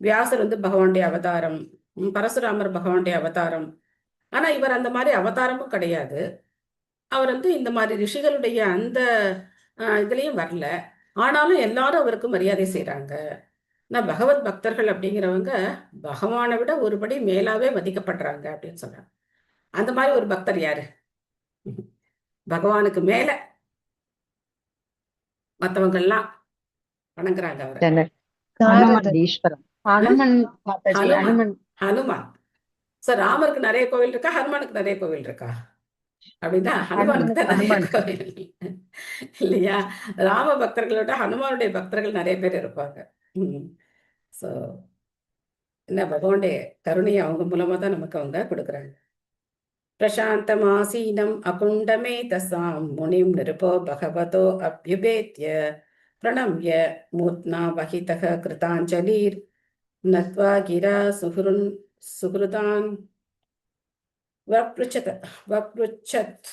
வியாசர் வந்து பகவானுடைய அவதாரம், பரசுராமர் பகவானுடைய அவதாரம். ஆனா இவர் அந்த மாதிரி அவதாரமும் கிடையாது. அவர் வந்து இந்த மாதிரி ரிஷிகளுடைய அந்த இதுலயும் வரல. ஆனாலும் எல்லாரும் அவருக்கு மரியாதை செய்யறாங்க. நான் பகவத் பக்தர்கள் அப்படிங்கிறவங்க பகவானை விட ஒருபடி மேலாவே மதிக்கப்படுறாங்க அப்படின்னு சொல்றாங்க. அந்த மாதிரி ஒரு பக்தர் யாரு? பகவானுக்கு மேல மத்தவங்க எல்லாம் வணங்குறாங்க அவரை. ஹனுமான். சார், ராமருக்கு நிறைய கோவில் இருக்கா, ஹனுமானுக்கு நிறைய கோவில் இருக்கா? அப்படின்னா ஹனுமானுக்கு தான் நிறைய கோவில் இல்லையா? ராம பக்தர்களோட ஹனுமானுடைய பக்தர்கள் நிறைய பேர் இருப்பாங்க. ஸோ என்ன, பகவானுடைய கருணையை அவங்க மூலமா தான் நமக்கு அவங்க கொடுக்குறாங்க. பிரசாந்தமாசீனம் அகுண்டமே தசாம் முனிம் நிருபோ பகவதோ அப்யுபேத்ய பிரணம்ய மூத்னா வஹிதக கிருதாஞ்சலீர் நத்வா கிரா சுஹ்ருதான் வப்ருச்சத்.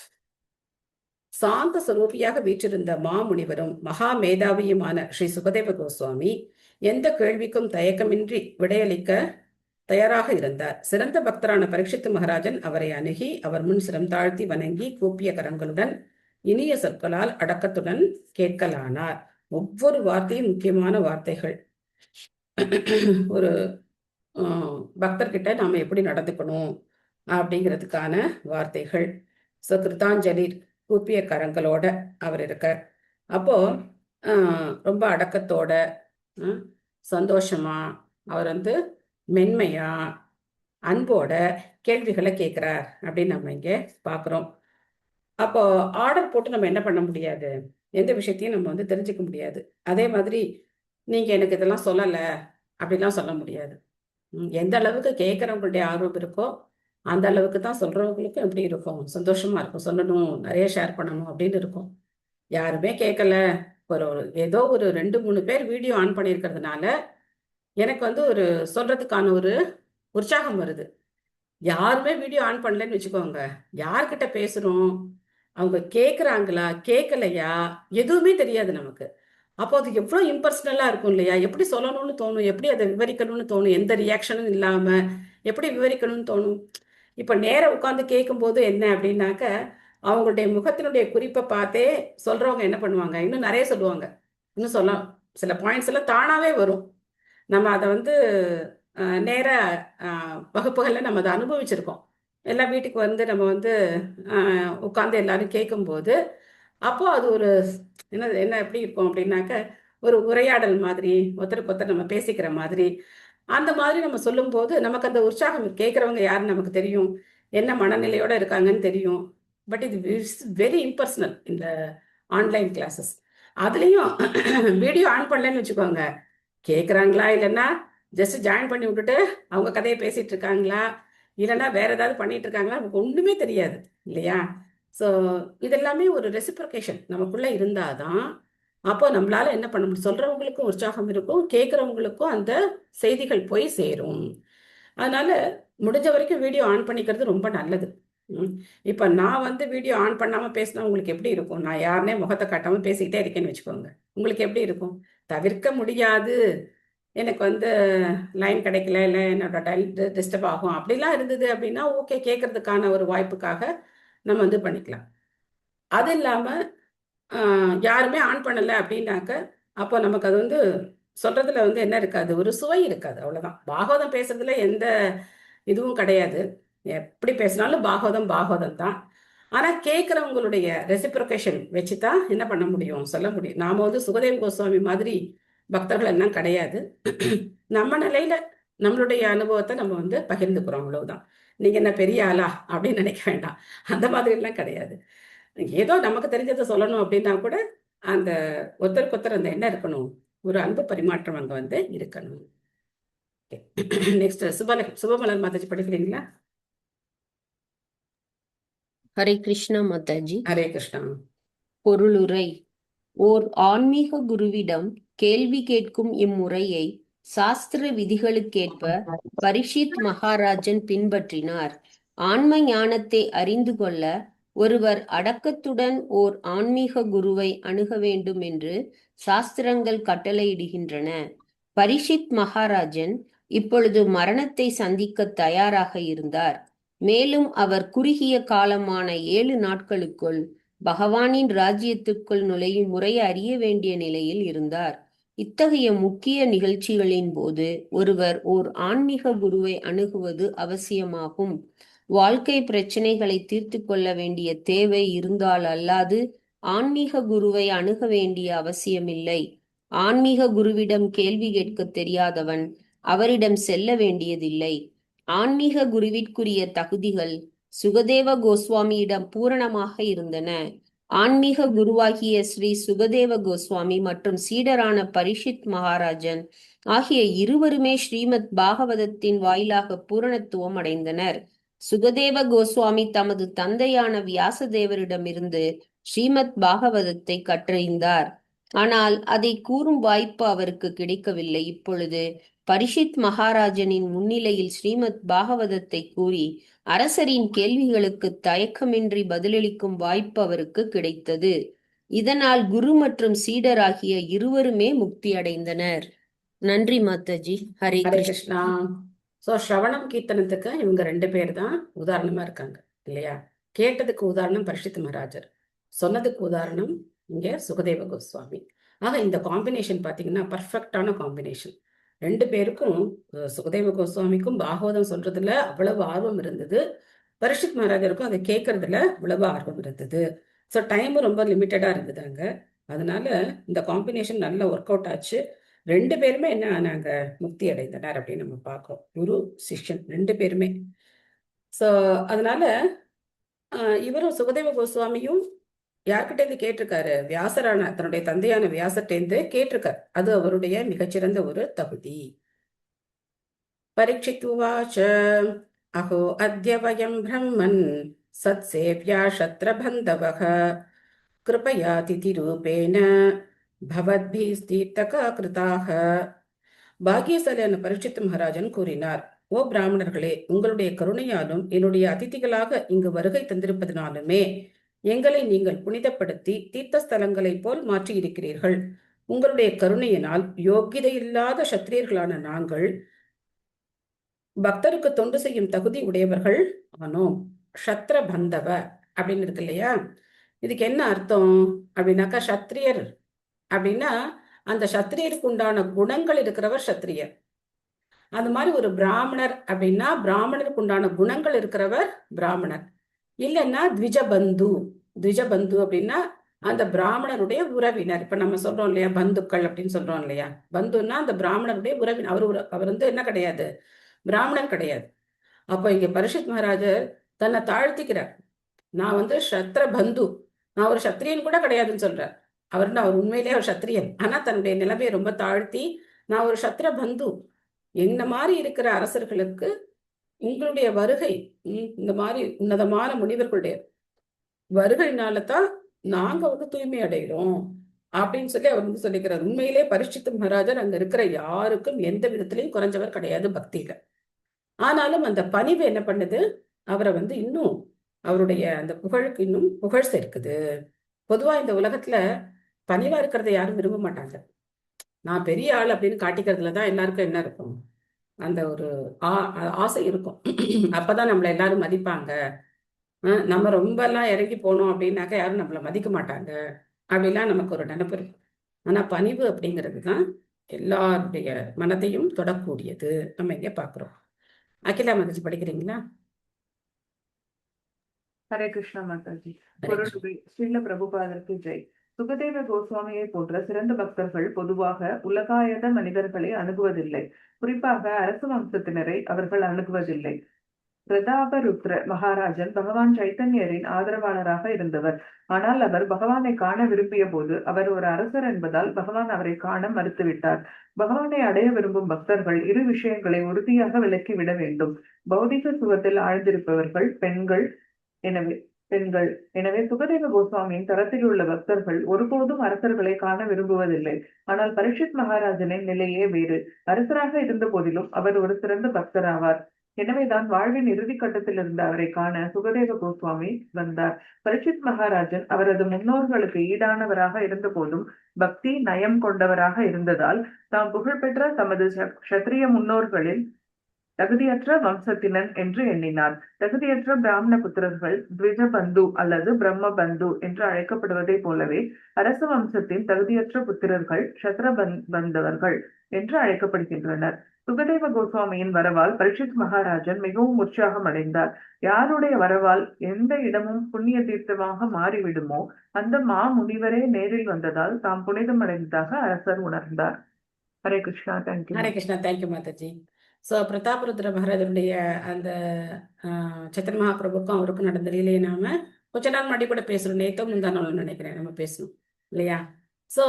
சாந்த ஸ்வரூபியாக வீற்றிருந்த மாமுனிவரும் மகா மேதாவியுமான ஸ்ரீ சுகதேவ கோஸ்வாமி எந்த கேள்விக்கும் தயக்கமின்றி விடையளிக்க தயாராக இருந்தார். சிறந்த பக்தரான பரீட்சித்து மகாராஜன் அவரை அணுகி அவர் முன் சிரம் தாழ்த்தி வணங்கி கூப்பிய கரங்களுடன் இனிய சொற்களால் அடக்கத்துடன் கேட்கலானார். ஒவ்வொரு வார்த்தையும் முக்கியமான வார்த்தைகள். ஒரு பக்தர்கிட்ட நாம எப்படி நடந்துக்கணும் அப்படிங்கிறதுக்கான வார்த்தைகள். ஸோ கிருத்தாஞ்சலி, கூப்பிய கரங்களோட அவர் இருக்கார். அப்போ ரொம்ப அடக்கத்தோட சந்தோஷமா அவர் வந்து மென்மையா அன்போட கேள்விகளை கேட்கிறார் அப்படின்னு நம்ம இங்க பாக்குறோம். அப்போ ஆர்டர் போட்டு நம்ம என்ன பண்ண முடியாது, எந்த விஷயத்தையும் நம்ம வந்து தெரிஞ்சுக்க முடியாது. அதே மாதிரி நீங்க எனக்கு இதெல்லாம் சொல்லல அப்படிலாம் சொல்ல முடியாது. எந்த அளவுக்கு கேட்கறவங்களுடைய ஆர்வம் இருக்கோ அந்த அளவுக்கு தான் சொல்றவங்களுக்கும் எப்படி இருக்கும், சந்தோஷமா இருக்கும், சொல்லணும், நிறைய ஷேர் பண்ணணும் அப்படின்னு இருக்கும். யாருமே கேட்கல, ஏதோ ஒரு 2-3 பேர் வீடியோ ஆன் பண்ணியிருக்கிறதுனால எனக்கு வந்து ஒரு சொல்றதுக்கான ஒரு உற்சாகம் வருது. யாருமே வீடியோ ஆன் பண்ணலன்னு வச்சுக்கோங்க, யார்கிட்ட பேசுறோம், அவங்க கேட்குறாங்களா கேட்கலையா எதுவுமே தெரியாது நமக்கு. அப்போ அது எவ்வளோ இம்பர்சனலா இருக்கும் இல்லையா? எப்படி சொல்லணும்னு தோணும், எப்படி அதை விவரிக்கணும்னு தோணும், எந்த ரியாக்ஷனும் இல்லாம எப்படி விவரிக்கணும்னு தோணும். இப்போ நேர உட்காந்து கேட்கும்போது என்ன அப்படின்னாக்க அவங்களுடைய முகத்தினுடைய குறிப்பை பார்த்தே சொல்றவங்க என்ன பண்ணுவாங்க, இன்னும் நிறைய சொல்லுவாங்க. இன்னும் சொல்ல சில பாயிண்ட்ஸ் எல்லாம் தானாவே வரும். நம்ம அதை வந்து நேர வகுப்புகளில் நம்ம அதை அனுபவிச்சிருக்கோம். எல்லாம் வீட்டுக்கு வந்து நம்ம வந்து உட்காந்து எல்லாரும் கேட்கும்போது அப்போ அது ஒரு என்ன என்ன எப்படி இருக்கும் அப்படின்னாக்க ஒரு உரையாடல் மாதிரி, ஒருத்தருக்கு ஒருத்தர் நம்ம பேசிக்கிற மாதிரி, அந்த மாதிரி நம்ம சொல்லும்போது நமக்கு அந்த உற்சாகம் கேட்குறவங்க யாருன்னு நமக்கு தெரியும், என்ன மனநிலையோட இருக்காங்கன்னு தெரியும். பட் இது இட்ஸ் வெரி இம்பர்சனல் இந்த ஆன்லைன் கிளாஸஸ். அதுலேயும் வீடியோ ஆன் பண்ணலன்னு வச்சுக்கோங்க, கேட்குறாங்களா இல்லைன்னா ஜஸ்ட் ஜாயின் பண்ணி விட்டுட்டு அவங்க கதையை பேசிட்டு இருக்காங்களா இல்லைன்னா வேற ஏதாவது பண்ணிட்டு இருக்காங்களா நமக்கு ஒன்றுமே தெரியாது இல்லையா? ஸோ இதெல்லாமே ஒரு ரெசிப்ரோகேஷன் நமக்குள்ள இருந்தாதான் அப்போ நம்மளால என்ன பண்ண முடியும், சொல்றவங்களுக்கும் உற்சாகம் இருக்கும், கேட்குறவங்களுக்கும் அந்த செய்திகள் போய் சேரும். அதனால முடிஞ்ச வரைக்கும் வீடியோ ஆன் பண்ணிக்கிறது ரொம்ப நல்லது. இப்போ நான் வந்து வீடியோ ஆன் பண்ணாமல் பேசினா உங்களுக்கு எப்படி இருக்கும்? நான் யாருனே முகத்தை காட்டாமல் பேசிக்கிட்டே இருக்கேன்னு வச்சுக்கோங்க, உங்களுக்கு எப்படி இருக்கும்? தவிர்க்க முடியாது, எனக்கு வந்து லைன் கிடைக்கல, இல்லை என்னோட டிஸ்டர்ப் ஆகும் அப்படிலாம் இருந்தது அப்படின்னா ஓகே, கேட்கறதுக்கான ஒரு வாய்ப்புக்காக நம்ம வந்து பண்ணிக்கலாம். அது இல்லாமல் யாருமே ஆன் பண்ணலை அப்படின்னாக்க அப்போ நமக்கு அது வந்து சொல்றதுல வந்து என்ன இருக்காது, ஒரு சுவை இருக்காது, அவ்வளோதான். பாகவதம் பேசுறதுல எந்த இதுவும் கிடையாது, எப்படி பேசினாலும் பாகவதம் பாகவதம் தான். ஆனால் கேட்குறவங்களுடைய ரெசிப்ரோகேஷன் வச்சு தான் என்ன பண்ண முடியும், சொல்ல முடியும். நாம் வந்து சுகதேவ கோஸ்வாமி மாதிரி பக்தர்கள் எல்லாம் கிடையாது. நம்ம நிலையில நம்மளுடைய அனுபவத்தை நம்ம வந்து பகிர்ந்துக்கிறோம், அவ்வளவுதான். நீங்க என்ன பெரிய ஆளா அப்படின்னு நினைக்க வேண்டாம், அந்த மாதிரி எல்லாம் கிடையாது. ஏதோ நமக்கு தெரிஞ்சதை சொல்லணும் அப்படின்னா கூட அந்த ஒருத்தருக்கு ஒருத்தர் அந்த என்ன இருக்கணும், ஒரு அன்பு பரிமாற்றம் அங்க வந்து இருக்கணும். நெக்ஸ்ட் சுபமலர் மாதாஜி படிக்கிறீங்களா? ஹரே கிருஷ்ணா மாதாஜி. ஹரே கிருஷ்ணா. பொருளுரை. ஓர் ஆன்மீக குருவிடம் கேள்வி கேட்கும் இம்முறையை சாஸ்திர விதிகளுக்கேற்ப பரீட்சித் மகாராஜன் பின்பற்றினார். ஆன்ம ஞானத்தை அறிந்து கொள்ள ஒருவர் அடக்கத்துடன் ஓர் ஆன்மீக குருவை அணுக வேண்டும் என்று சாஸ்திரங்கள் கட்டளையிடுகின்றன. பரீட்சித் மகாராஜன் இப்பொழுது மரணத்தை சந்திக்க தயாராக இருந்தார். மேலும் அவர் குறுகிய காலமான 7 நாட்களுக்குள் பகவானின் ராஜ்யத்துக்குள் நுழையும் முறையை அறிய வேண்டிய நிலையில் இருந்தார். இத்தகைய முக்கிய நிகழ்ச்சிகளின் போது ஒருவர் ஓர் ஆன்மீக குருவை அணுகுவது அவசியமாகும். வாழ்க்கை பிரச்சனைகளை தீர்த்து கொள்ள வேண்டிய தேவை இருந்தால் அல்லாது ஆன்மீக குருவை அணுக வேண்டிய அவசியமில்லை. ஆன்மீக குருவிடம் கேள்வி கேட்க தெரியாதவன் அவரிடம் செல்ல வேண்டியதில்லை. ஆன்மீக குருவிற்குரிய தகுதிகள் சுகதேவ கோஸ்வாமியிடம் பூரணமாக இருந்தன. ஆன்மீக குருவாகிய ஸ்ரீ சுகதேவ கோஸ்வாமி மற்றும் சீடரான பரீட்சித் மகாராஜன் ஆகிய இருவருமே ஸ்ரீமத் பாகவதத்தின் வாயிலாக பூரணத்துவம் அடைந்தனர். சுகதேவ கோஸ்வாமி தமது தந்தையான வியாசதேவரிடமிருந்து ஸ்ரீமத் பாகவதத்தை கற்றறிந்தார். ஆனால் அதை கூறும் வாய்ப்பு அவருக்கு கிடைக்கவில்லை. இப்பொழுது பரீட்சித் மகாராஜனின் முன்னிலையில் ஸ்ரீமத் பாகவதத்தை கூறி அரசரின் கேள்விகளுக்கு தயக்கமின்றி பதிலளிக்கும் வாய்ப்பு அவருக்கு கிடைத்தது. இதனால் குரு மற்றும் சீடர் ஆகிய இருவருமே முக்தி அடைந்தனர். நன்றி மாதாஜி. ஹரே கிருஷ்ணா. ஸோ ஸ்ரவணம் கீர்த்தனத்துக்கு இவங்க 2 பேர் தான் உதாரணமா இருக்காங்க இல்லையா? கேட்டதுக்கு உதாரணம் பரீட்சித் மகாராஜர், சொன்னதுக்கு உதாரணம் இங்க சுகதேவ கோஸ்வாமி. ஆக இந்த காம்பினேஷன் பார்த்தீங்கன்னா பர்ஃபெக்டான காம்பினேஷன். 2 பேருக்கும், சுகதேவ கோஸ்வாமிக்கும் பாகவதம் சொல்றதுல அவ்வளவு ஆர்வம் இருந்தது, பரீட்சித் மகாராஜருக்கும் அதை கேட்கறதுல அவ்வளவு ஆர்வம் இருந்தது. ஸோ டைமும் ரொம்ப லிமிட்டடா இருந்தது அங்க. அதனால இந்த காம்பினேஷன் நல்ல ஒர்க் அவுட் ஆச்சு. 2 பேருமே என்ன ஆனாங்க, முக்தி அடைந்தனர் அப்படின்னு நம்ம பார்க்கிறோம். குரு சிஷ்யன் 2 பேருமே. ஸோ அதனால இவரும் சுகதேவ கோஸ்வாமியும் யார்கிட்டேருந்து கேட்டிருக்காரு, வியாசரான தன்னுடைய தந்தையான வியாசர்டேந்து கேட்டிருக்காரு. அது அவருடைய மிகச்சிறந்த ஒரு தகுதி. பரீட்சித் உவாச்ச அஹோ அத்ய வயம் பிரம்மன் சத் சேவ்யா சத்ரபந்தவஹ கிருபயா திதிரூபேன பவத்பீஸ்தீர்த்தகா கிருதாக. பாக்கியசாலியான பரீட்சித் மகாராஜன் கூறினார், ஓ பிராமணர்களே, உங்களுடைய கருணையாலும் என்னுடைய அதிதிகளாக இங்கு வருகை தந்திருப்பதனாலுமே எங்களை நீங்கள் புனிதப்படுத்தி தீர்த்தஸ்தலங்களைப் போல் மாற்றி இருக்கிறீர்கள். உங்களுடைய கருணையினால் யோக்கியதையில்லாத சத்திரியர்களான நாங்கள் பக்தருக்கு தொண்டு செய்யும் தகுதி உடையவர்கள் ஆனோம். க்ஷத்ர பந்தவ அப்படின்னு இருக்கு இல்லையா? இதுக்கு என்ன அர்த்தம் அப்படின்னாக்கா, சத்திரியர் அப்படின்னா அந்த சத்திரியருக்கு உண்டான குணங்கள் இருக்கிறவர் சத்திரியர். அந்த மாதிரி ஒரு பிராமணர் அப்படின்னா பிராமணருக்கு உண்டான குணங்கள் இருக்கிறவர் பிராமணர். இல்லைன்னா த்விஜபந்து. த்விஜபந்து அப்படின்னா அந்த பிராமணருடைய உறவினர். இப்ப நம்ம சொல்றோம் இல்லையா, பந்துக்கள் அப்படின்னு சொல்றோம் இல்லையா. பந்துன்னா அந்த பிராமணருடைய உறவினர். அவர் வந்து என்ன கிடையாது, பிராமணன் கிடையாது. அப்போ இங்க பரீட்சித் மகாராஜர் தன்னை தாழ்த்திக்கிறார். நான் வந்து சத்திர பந்து, நான் ஒரு சத்திரியன் கூட கிடையாதுன்னு சொல்றார். அவர் உண்மையிலேயே ஒரு சத்திரியன். ஆனா தன்னுடைய நிலைமையை ரொம்ப தாழ்த்தி, நான் ஒரு சத்திர பந்து, என்ன மாதிரி இருக்கிற அரசர்களுக்கு உங்களுடைய வருகை, இந்த மாதிரி உன்னதமான முனிவர்களுடைய வருகையினால தான் நாங்க வந்து தூய்மை அடைகிறோம் அப்படின்னு சொல்லி அவர் வந்து சொல்லிக்கிறார். உண்மையிலே பரீட்சித் மகாராஜர் அங்க இருக்கிற யாருக்கும் எந்த விதத்திலையும் குறைஞ்சவர் கிடையாது பக்தியில. ஆனாலும் அந்த பணிவு என்ன பண்ணுது, அவரை வந்து இன்னும் அவருடைய அந்த புகழுக்கு இன்னும் புகழ் சேர்க்குது. பொதுவா இந்த உலகத்துல பணிவா இருக்கிறத யாரும் விரும்ப மாட்டாங்க. நான் பெரிய ஆள் அப்படின்னு காட்டிக்கிறதுலதான் எல்லாருக்கும் என்ன இருக்கும், அந்த ஒரு ஆசை இருக்கும். அப்பதான் நம்மள எல்லாரும் மதிப்பாங்க. நம்ம ரொம்ப எல்லாம் இறங்கி போனோம் அப்படின்னாக்கா யாரும் நம்மள மதிக்க மாட்டாங்க அப்படிலாம் நமக்கு ஒரு நினைப்பு இருக்கும். ஆனா பணிவு அப்படிங்கிறது தான் எல்லாருடைய மனதையும் தொடக்கூடியது. நம்ம இங்க பாக்குறோம். அகிலா மகிழ்ச்சி படிக்கிறீங்களா? ஹரே கிருஷ்ணா மாதாஜி. பொருளுரை ஸ்ரீல பிரபுபாதருக்கு ஜெய். சுகதேவ கோஸ்வாமியை போன்ற சிறந்த பக்தர்கள் பொதுவாக உலகாயத மனிதர்களை அணுகுவதில்லை. குறிப்பாக அரசு வம்சத்தினரை அவர்கள் அணுகுவதில்லை. பிரதாபருத்ர மகாராஜன் பகவான் சைத்தன்யரின் ஆதரவாளராக இருந்தவர். ஆனால் அவர் பகவானை காண விரும்பிய போது அவர் ஒரு அரசர் என்பதால் பகவான் அவரை காண மறுத்துவிட்டார். பகவானை அடைய விரும்பும் பக்தர்கள் இரு விஷயங்களை உறுதியாக விலக்கிவிட வேண்டும். பௌதிக சுகத்தில் ஆழ்ந்திருப்பவர்கள் பெண்கள். எனவே சுகதேவ கோஸ்வாமியின் தரத்தில் உள்ள பக்தர்கள் ஒருபோதும் அரசர்களை காண விரும்புவதில்லை. ஆனால் பரீட்சித் மகாராஜனின் நிலையே வேறு. அரசராக இருந்த போதிலும் அவர் ஒரு சிறந்த பக்தராவார். எனவேதான் வாழ்வின் இறுதி கட்டத்தில் இருந்த அவரை காண சுகதேவ கோஸ்வாமி வந்தார். பரீட்சித் மகாராஜன் அவரது முன்னோர்களுக்கு ஈடானவராக இருந்த போதும் பக்தி நயம் கொண்டவராக இருந்ததால் தாம் புகழ்பெற்ற தமது சத்திரிய முன்னோர்களில் தகுதியற்ற வம்சத்தினன் என்று எண்ணினார். தகுதியற்ற பிராமண புத்திரர்கள் த்விஜபந்து அல்லது பிரம்ம பந்து என்று அழைக்கப்படுவதை போலவே அரச வம்சத்தின் தகுதியற்ற புத்திரர்கள் சத்ர பந்தவர்கள் என்று அழைக்கப்படுகின்றனர். சுகதேவ கோஸ்வாமியின் வரவால் பரீட்சித் மகாராஜன் மிகவும் உற்சாகம் அடைந்தார். யாருடைய வரவால் எந்த இடமும் புண்ணிய தீர்த்தமாக மாறிவிடுமோ அந்த முனிவரே நேரில் வந்ததால் தாம் புனிதம் அடைந்ததாக அரசர் உணர்ந்தார். Hare Krishna. Thank you. Hare Krishna. Thank you Mataji. So Prataparudra மகாராஜனுடைய அந்த சைத்தன்ய மகாபிரபுக்கும் அவருக்கும் நடந்த லீலையை நாம கொஞ்ச நாள் முன்னாடி கூட பேசணும். நேத்தோ முந்தானாலும் நினைக்கிறேன் நம்ம பேசணும் இல்லையா? ஸோ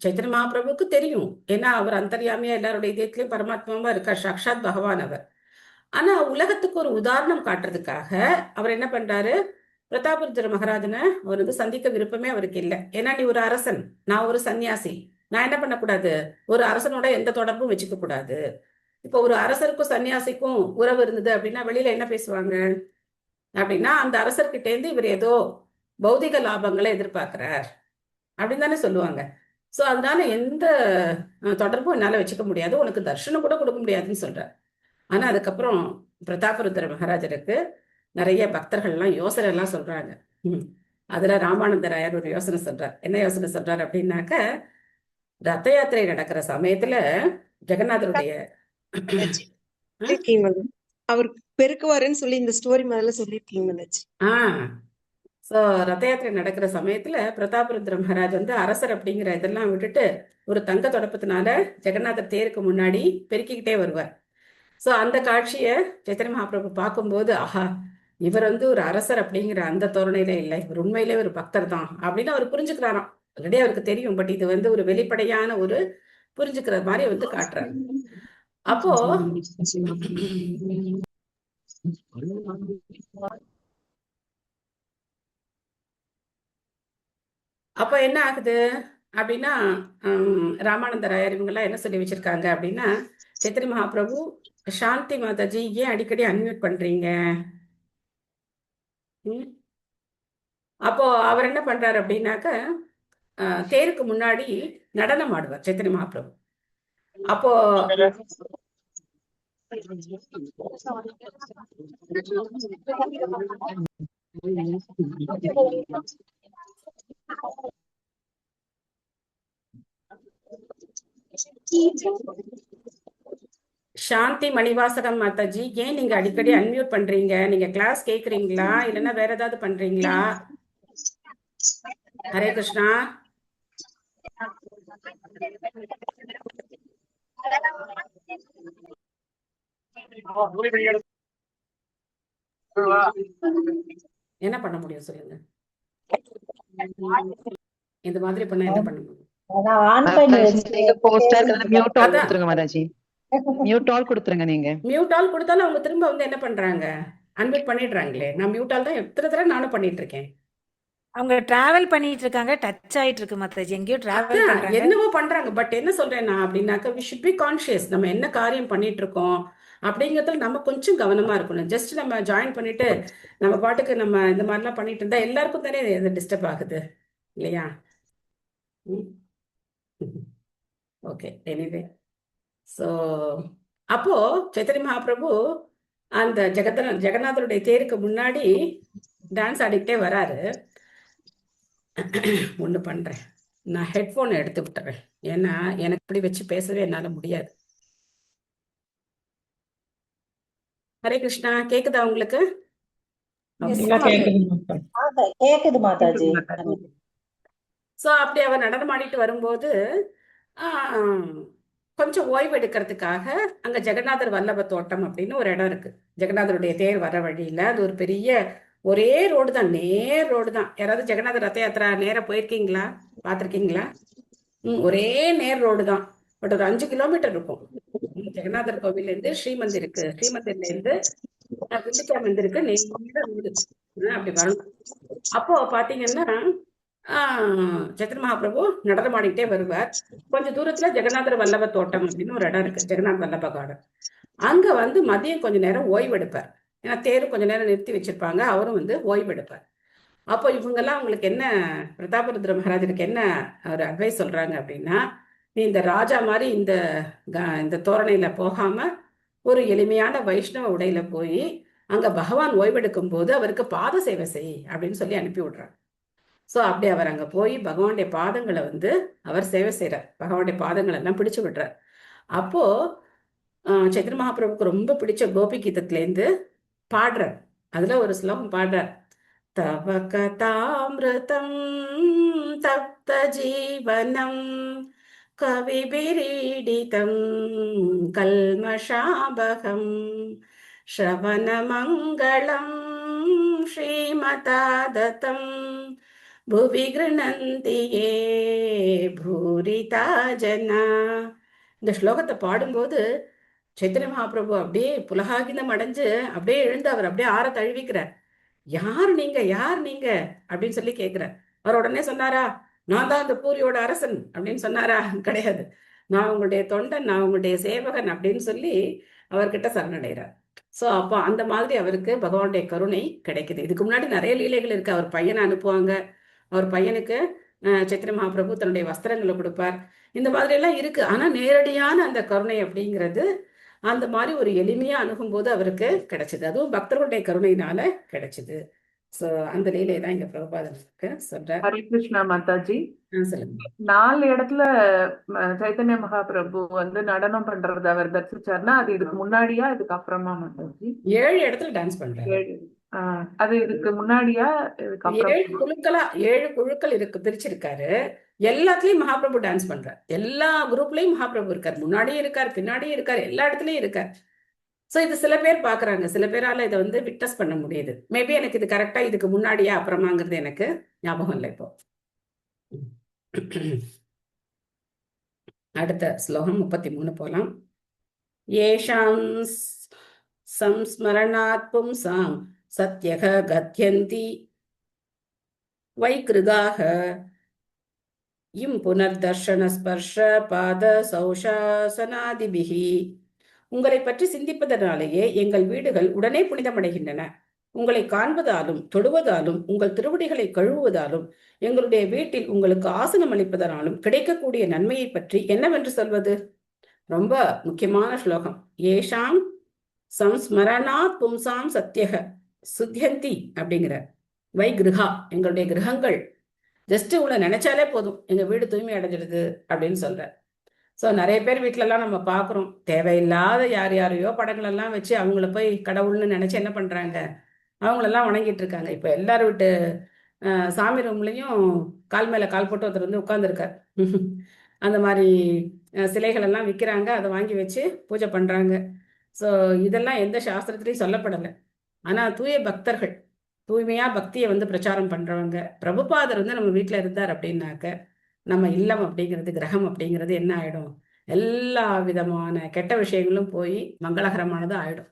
சைத்தன்ய மகாபிரபுக்கு தெரியும், ஏன்னா அவர் அந்தர்யாமியா எல்லாருடைய இதயத்திலையும் பரமாத்மாவா இருக்கார், சாக்ஷாத் பகவான் அவர். ஆனா உலகத்துக்கு ஒரு உதாரணம் காட்டுறதுக்காக அவர் என்ன பண்றாரு, பிரதாபருத்ர மகாராஜனை அவர் வந்து சந்திக்க விருப்பமே அவருக்கு இல்லை. ஏன்னா நீ ஒரு அரசன், நான் ஒரு சன்னியாசி, நான் என்ன பண்ணக்கூடாது, ஒரு அரசனோட எந்த தொடர்பும் வச்சுக்க கூடாது. இப்போ ஒரு அரசருக்கும் சன்னியாசிக்கும் உறவு இருந்தது அப்படின்னா வெளியில என்ன பேசுவாங்க அப்படின்னா, அந்த அரசர்கிட்ட இருந்து இவர் ஏதோ பௌதிக லாபங்களை எதிர்பார்க்கிறார் அப்படின்னு தானே சொல்லுவாங்க. ஸோ அதனால எந்த தொடர்பும் என்னால வச்சுக்க முடியாது, உனக்கு தர்ஷனம் கூட கொடுக்க முடியாதுன்னு சொல்றார். ஆனா அதுக்கப்புறம் பிரதாபருத்ர மகாராஜருக்கு நிறைய பக்தர்கள்லாம் யோசனை எல்லாம் சொல்றாங்க. அதுல ராமானந்தராயர் ஒரு யோசனை சொல்றார். என்ன யோசனை சொல்றாரு அப்படின்னாக்க, ரத யாத்திரை நடக்கிற சமயத்துல ஜெகநாதருடைய அவர் பெருக்குவாருன்னு சொல்லி இந்த ஸ்டோரி முதல்ல சொல்லிருக்கீங்க. சோ ரத யாத்திரை நடக்கிற சமயத்துல பிரதாபருத்ர மகாராஜ் வந்து அரசர் அப்படிங்கிற இதெல்லாம் விட்டுட்டு ஒரு தங்க தொடப்பத்தினால ஜெகநாதர் தேருக்கு முன்னாடி பெருக்கிக்கிட்டே வருவார். சோ அந்த காட்சியை சைத்தன்ய மகாபிரபு பார்க்கும்போது, ஆஹா, இவர் வந்து ஒரு அரசர் அப்படிங்கிற அந்த தோரணையில இல்லை, இவர் உண்மையிலே ஒரு பக்தர் தான் அப்படின்னு அவர் புரிஞ்சுக்கிறாராம். ஆல்ரெடி அவருக்கு தெரியும், பட் இது வந்து ஒரு வெளிப்படையான ஒரு புரிஞ்சுக்கிற மாதிரி வந்து காட்டுறாரு. அப்போ அப்ப என்ன ஆகுது அப்படின்னா, ராமானந்தராயர் இவங்கெல்லாம் என்ன சொல்லி வச்சிருக்காங்க அப்படின்னா, சைத்தன்ய மகாபிரபு, சாந்தி மாதாஜி ஏன் அடிக்கடி அன்மியூட் பண்றீங்க? அப்போ அவர் என்ன பண்றாரு அப்படின்னாக்க, தேருக்கு முன்னாடி நடனம் ஆடுவார் சைத்தன்ய மகாபிரபு. அப்போ சாந்தி மணிவாசகம் மாதாஜி, ஏன் நீங்க அடிக்கடி அன்மியூட் பண்றீங்க? நீங்க கிளாஸ் கேக்குறீங்களா இல்லைன்னா வேற ஏதாவது பண்றீங்களா? ஹரே கிருஷ்ணா. என்ன பண்ண முடியும் சொல்லுங்க? இந்த மாதிரி பண்ணா என்ன பண்ண முடியும்? நான் ஆன் பண்ணி நீங்க போஸ்டர் மியூட் ஆல் அதான் கொடுத்துருங்க மாதாஜி. மியூட் ஆல் கொடுத்துருங்க நீங்க. மியூட் ஆல் கொடுத்தாலும் அவங்க திரும்ப வந்து என்ன பண்றாங்க? அன்மியூட் பண்ணிடுறாங்களே. நான் மியூட் ஆல் தான் எத்தனை தடவை நானும் பண்ணிட்டு இருக்கேன். அவங்க டிராவல் பண்ணிட்டு இருக்காங்க, டச் ஆயிட்டு இருக்கு மாதாஜி, எங்கேயோ டிராவல் அதான் பண்றாங்க. என்னவோ பண்றாங்க. பட் என்ன சொல்றேன்னா அப்படின்னாக்க வி ஷுட் பி கான்ஷியஸ். நம்ம என்ன காரியம் பண்ணிட்டு இருக்கோம் அப்படிங்கிறதுல நம்ம கொஞ்சம் கவனமா இருக்கணும். ஜஸ்ட் நம்ம ஜாயின் பண்ணிட்டு நம்ம பாட்டுக்கு நம்ம இந்த மாதிரிலாம் பண்ணிட்டு இருந்தா எல்லாருக்கும் தானே இது டிஸ்டர்ப் ஆகுது இல்லையா? ஓகே, எனிவே ஸோ அப்போ சைத்தன்ய மகாபிரபு அந்த ஜெகநாதருடைய தேருக்கு முன்னாடி டான்ஸ் ஆடிக்கிட்டே வராரு. ஒன்று பண்றேன், நான் ஹெட்ஃபோனை எடுத்து விட்டுறேன். ஏன்னா எனக்கு இப்படி வச்சு பேசவே என்னால முடியாது. ஹரே கிருஷ்ணா, கேக்குதா உங்களுக்கு? Yes, okay. கேக்குது மாதாஜி. ஸோ அப்படி அவர் நடனம் ஆடிட்டு வரும்போது கொஞ்சம் ஓய்வு எடுக்கிறதுக்காக அங்க ஜெகநாதர் வல்லப தோட்டம் அப்படின்னு ஒரு இடம் இருக்கு. ஜெகநாதருடைய தேர் வர வழியில அது ஒரு பெரிய ஒரே ரோடு தான், நேர் ரோடு தான். யாராவது ஜெகநாதர் ரத யாத்திரா நேரா போயிருக்கீங்களா, பார்த்துருக்கீங்களா? ஒரே நேர் ரோடு தான். பட் ஒரு 5 கிலோமீட்டர் இருக்கும். ஜெகநாதர் கோவில்ல இருந்து ஸ்ரீமந்திருக்கு, ஸ்ரீமந்திர்ல இருந்து குண்டிச்சா மந்திருக்கு நேர ரோடு. அப்படி வரணும். அப்போ பாத்தீங்கன்னா சைத்தன்ய மகாபிரபு நடனம் ஆடிக்கிட்டே வருவார். கொஞ்சம் தூரத்துல ஜெகநாதர் வல்லப தோட்டம் அப்படின்னு ஒரு இடம் இருக்கு, ஜெகநாத் வல்லப கார்டன். அங்க வந்து மதியம் கொஞ்ச நேரம் ஓய்வு எடுப்பார். ஏன்னா தேரு கொஞ்ச நேரம் நிறுத்தி வச்சிருப்பாங்க, அவரும் வந்து ஓய்வு எடுப்பார். அப்போ இவங்கெல்லாம் அவங்களுக்கு என்ன, பிரதாபருத்ர மகாராஜனுக்கு என்ன ஒரு அட்வைஸ் சொல்றாங்க அப்படின்னா, நீ இந்த ராஜா மாதிரி இந்த தோரணையில போகாம ஒரு எளிமையான வைஷ்ணவ உடையில போய் அங்க பகவான் ஓய்வெடுக்கும் போது அவருக்கு பாத சேவை செய் அப்படின்னு சொல்லி அனுப்பி விடுறாங்க. ஸோ அப்படி அவர் அங்க போய் பகவானுடைய பாதங்களை வந்து அவர் சேவை செய்யறார். பகவானுடைய பாதங்கள் எல்லாம் பிடிச்சு விடுறார். அப்போ சைத்தன்ய மகாபிரபுக்கு ரொம்ப பிடிச்ச கோபி கீதத்திலேருந்து பாடுறார். அதுல ஒரு ஸ்லோகம் பாடுறார். தவ கதாமிருதம் தப்த ஜீவனம் கவிபிரீடிதம் கல்மஷாபகம் ஸ்ரவண மங்களம் ஸ்ரீமதா தத்தம் புவி கிருணந்தி யே பூரிதா ஜனா. இந்த ஸ்லோகத்தை பாடும்போது சைத்தன்ய மகாபிரபு அப்படியே புலகாகிதம் அடைஞ்சு அப்படியே எழுந்து அவர் அப்படியே ஆற தழுவிக்கிறார். யார் நீங்க, யார் நீங்க அப்படின்னு சொல்லி கேட்கிறார். அவர் உடனே சொன்னாரா, நான் தான் அந்த பூரியோட அரசன் அப்படின்னு சொன்னாரா? கிடையாது, நான் உங்களுடைய தொண்டன், நான் உங்களுடைய சேவகன் அப்படின்னு சொல்லி அவர்கிட்ட சரணடைகிறார். ஸோ அப்போ அந்த மாதிரி அவருக்கு பகவானுடைய கருணை கிடைக்குது. இதுக்கு முன்னாடி நிறைய லீலைகள் இருக்கு. அவர் பையனை அனுப்புவாங்க, அவர் பையனுக்கு சைத்தன்ய மகாபிரபு தன்னுடைய வஸ்திரங்களை கொடுப்பார். இந்த மாதிரி எல்லாம் இருக்கு. ஆனா நேரடியான அந்த கருணை அப்படிங்கிறது அந்த மாதிரி ஒரு எளிமையா அணுகும் போது அவருக்கு கிடைச்சது. அதுவும் பக்தர்களுடைய கருணையினால கிடைச்சது. சோ அந்த லீலை தான் இங்க பிரபுபாதனுக்கு சொல்றார். ஹரே கிருஷ்ணா மாதாஜி. சொல்லுங்க. 4 இடத்துல சைத்தன்ய மகாபிரபு வந்து நடனம் பண்றது அவர் தரிசிச்சார்னா அது இதுக்கு முன்னாடியா இதுக்கு அப்புறமா மாதாஜி? 7 இடத்துல டான்ஸ் பண்றாரு. அது இதுக்கு முன்னாடியா இதுக்கு அப்புறம்? 7 குழுக்கள் இருக்கு, பிரிச்சிருக்காரு. எல்லாத்துலயும் மகாபிரபு டான்ஸ் பண்றார். எல்லா குரூப்லயும் மகாபிரபு இருக்கார். முன்னாடியும் இருக்கார், பின்னாடியும் இருக்கார், எல்லா இடத்துலயும் இருக்கார். சோ இது சில பேர் பாக்குறாங்க, சில பேரால இதை வந்து விட்னஸ் பண்ண முடியுது. மேபி எனக்கு இது கரெக்டா இதுக்கு முன்னாடியா அப்புறமாங்கிறது எனக்கு ஞாபகம் இல்லை இப்போ. அடுத்த ஸ்லோகம் 33 போலாம். ஏஷாம் சம்ஸ்மரணாத் பும்சாம் சத்யக கத்யந்தி வைக்ருதாக இம் புனர்தர்ஷன ஸ்பர்ஷ பாத சௌஷாசனாதிபிஹி. உங்களை பற்றி சிந்திப்பதனாலேயே எங்கள் வீடுகள் உடனே புனிதமடைகின்றன. உங்களை காண்பதாலும் தொடுவதாலும் உங்கள் திருவடிகளை கழுவுவதாலும் எங்களுடைய வீட்டில் உங்களுக்கு ஆசனம் அளிப்பதனாலும் கிடைக்கக்கூடிய நன்மையை பற்றி என்னவென்று சொல்வது? ரொம்ப முக்கியமான ஸ்லோகம். ஏஷாம் சம்ஸ்மரணாத் பும்சாம் சத்யக சுத்தியந்தி அப்படிங்கிற வை கிருஹா, எங்களுடைய கிரகங்கள் ஜஸ்ட் உள்ள நினைச்சாலே போதும் எங்க வீடு தூய்மை அடைஞ்சிடுது அப்படின்னு சொல்ற. ஸோ நிறைய பேர் வீட்டிலலாம் நம்ம பார்க்குறோம், தேவையில்லாத யார் யாரையோ படங்கள் எல்லாம் வச்சு அவங்கள போய் கடவுள்னு நினைச்சு என்ன பண்றாங்க, அவங்களெல்லாம் வணங்கிட்டு இருக்காங்க. இப்போ எல்லாரும் விட்டு சாமி ரூம்லையும் கால் மேல கால் போட்டு ஒருத்தர் வந்து உட்கார்ந்துருக்கார். அந்த மாதிரி சிலைகள் எல்லாம் விற்கிறாங்க, அதை வாங்கி வச்சு பூஜை பண்றாங்க. ஸோ இதெல்லாம் எந்த சாஸ்திரத்திலையும் சொல்லப்படலை. ஆனா தூய பக்தர்கள், தூய்மையா பக்தியை வந்து பிரச்சாரம் பண்றவங்க, பிரபுபாதர் வந்து நம்ம வீட்டில் இருந்தார் அப்படின்னாக்க நம்ம இல்லம் அப்படிங்கிறது, கிரகம் அப்படிங்கிறது என்ன ஆயிடும், எல்லா விதமான கெட்ட விஷயங்களும் போய் மங்களகரமானது ஆயிடும்.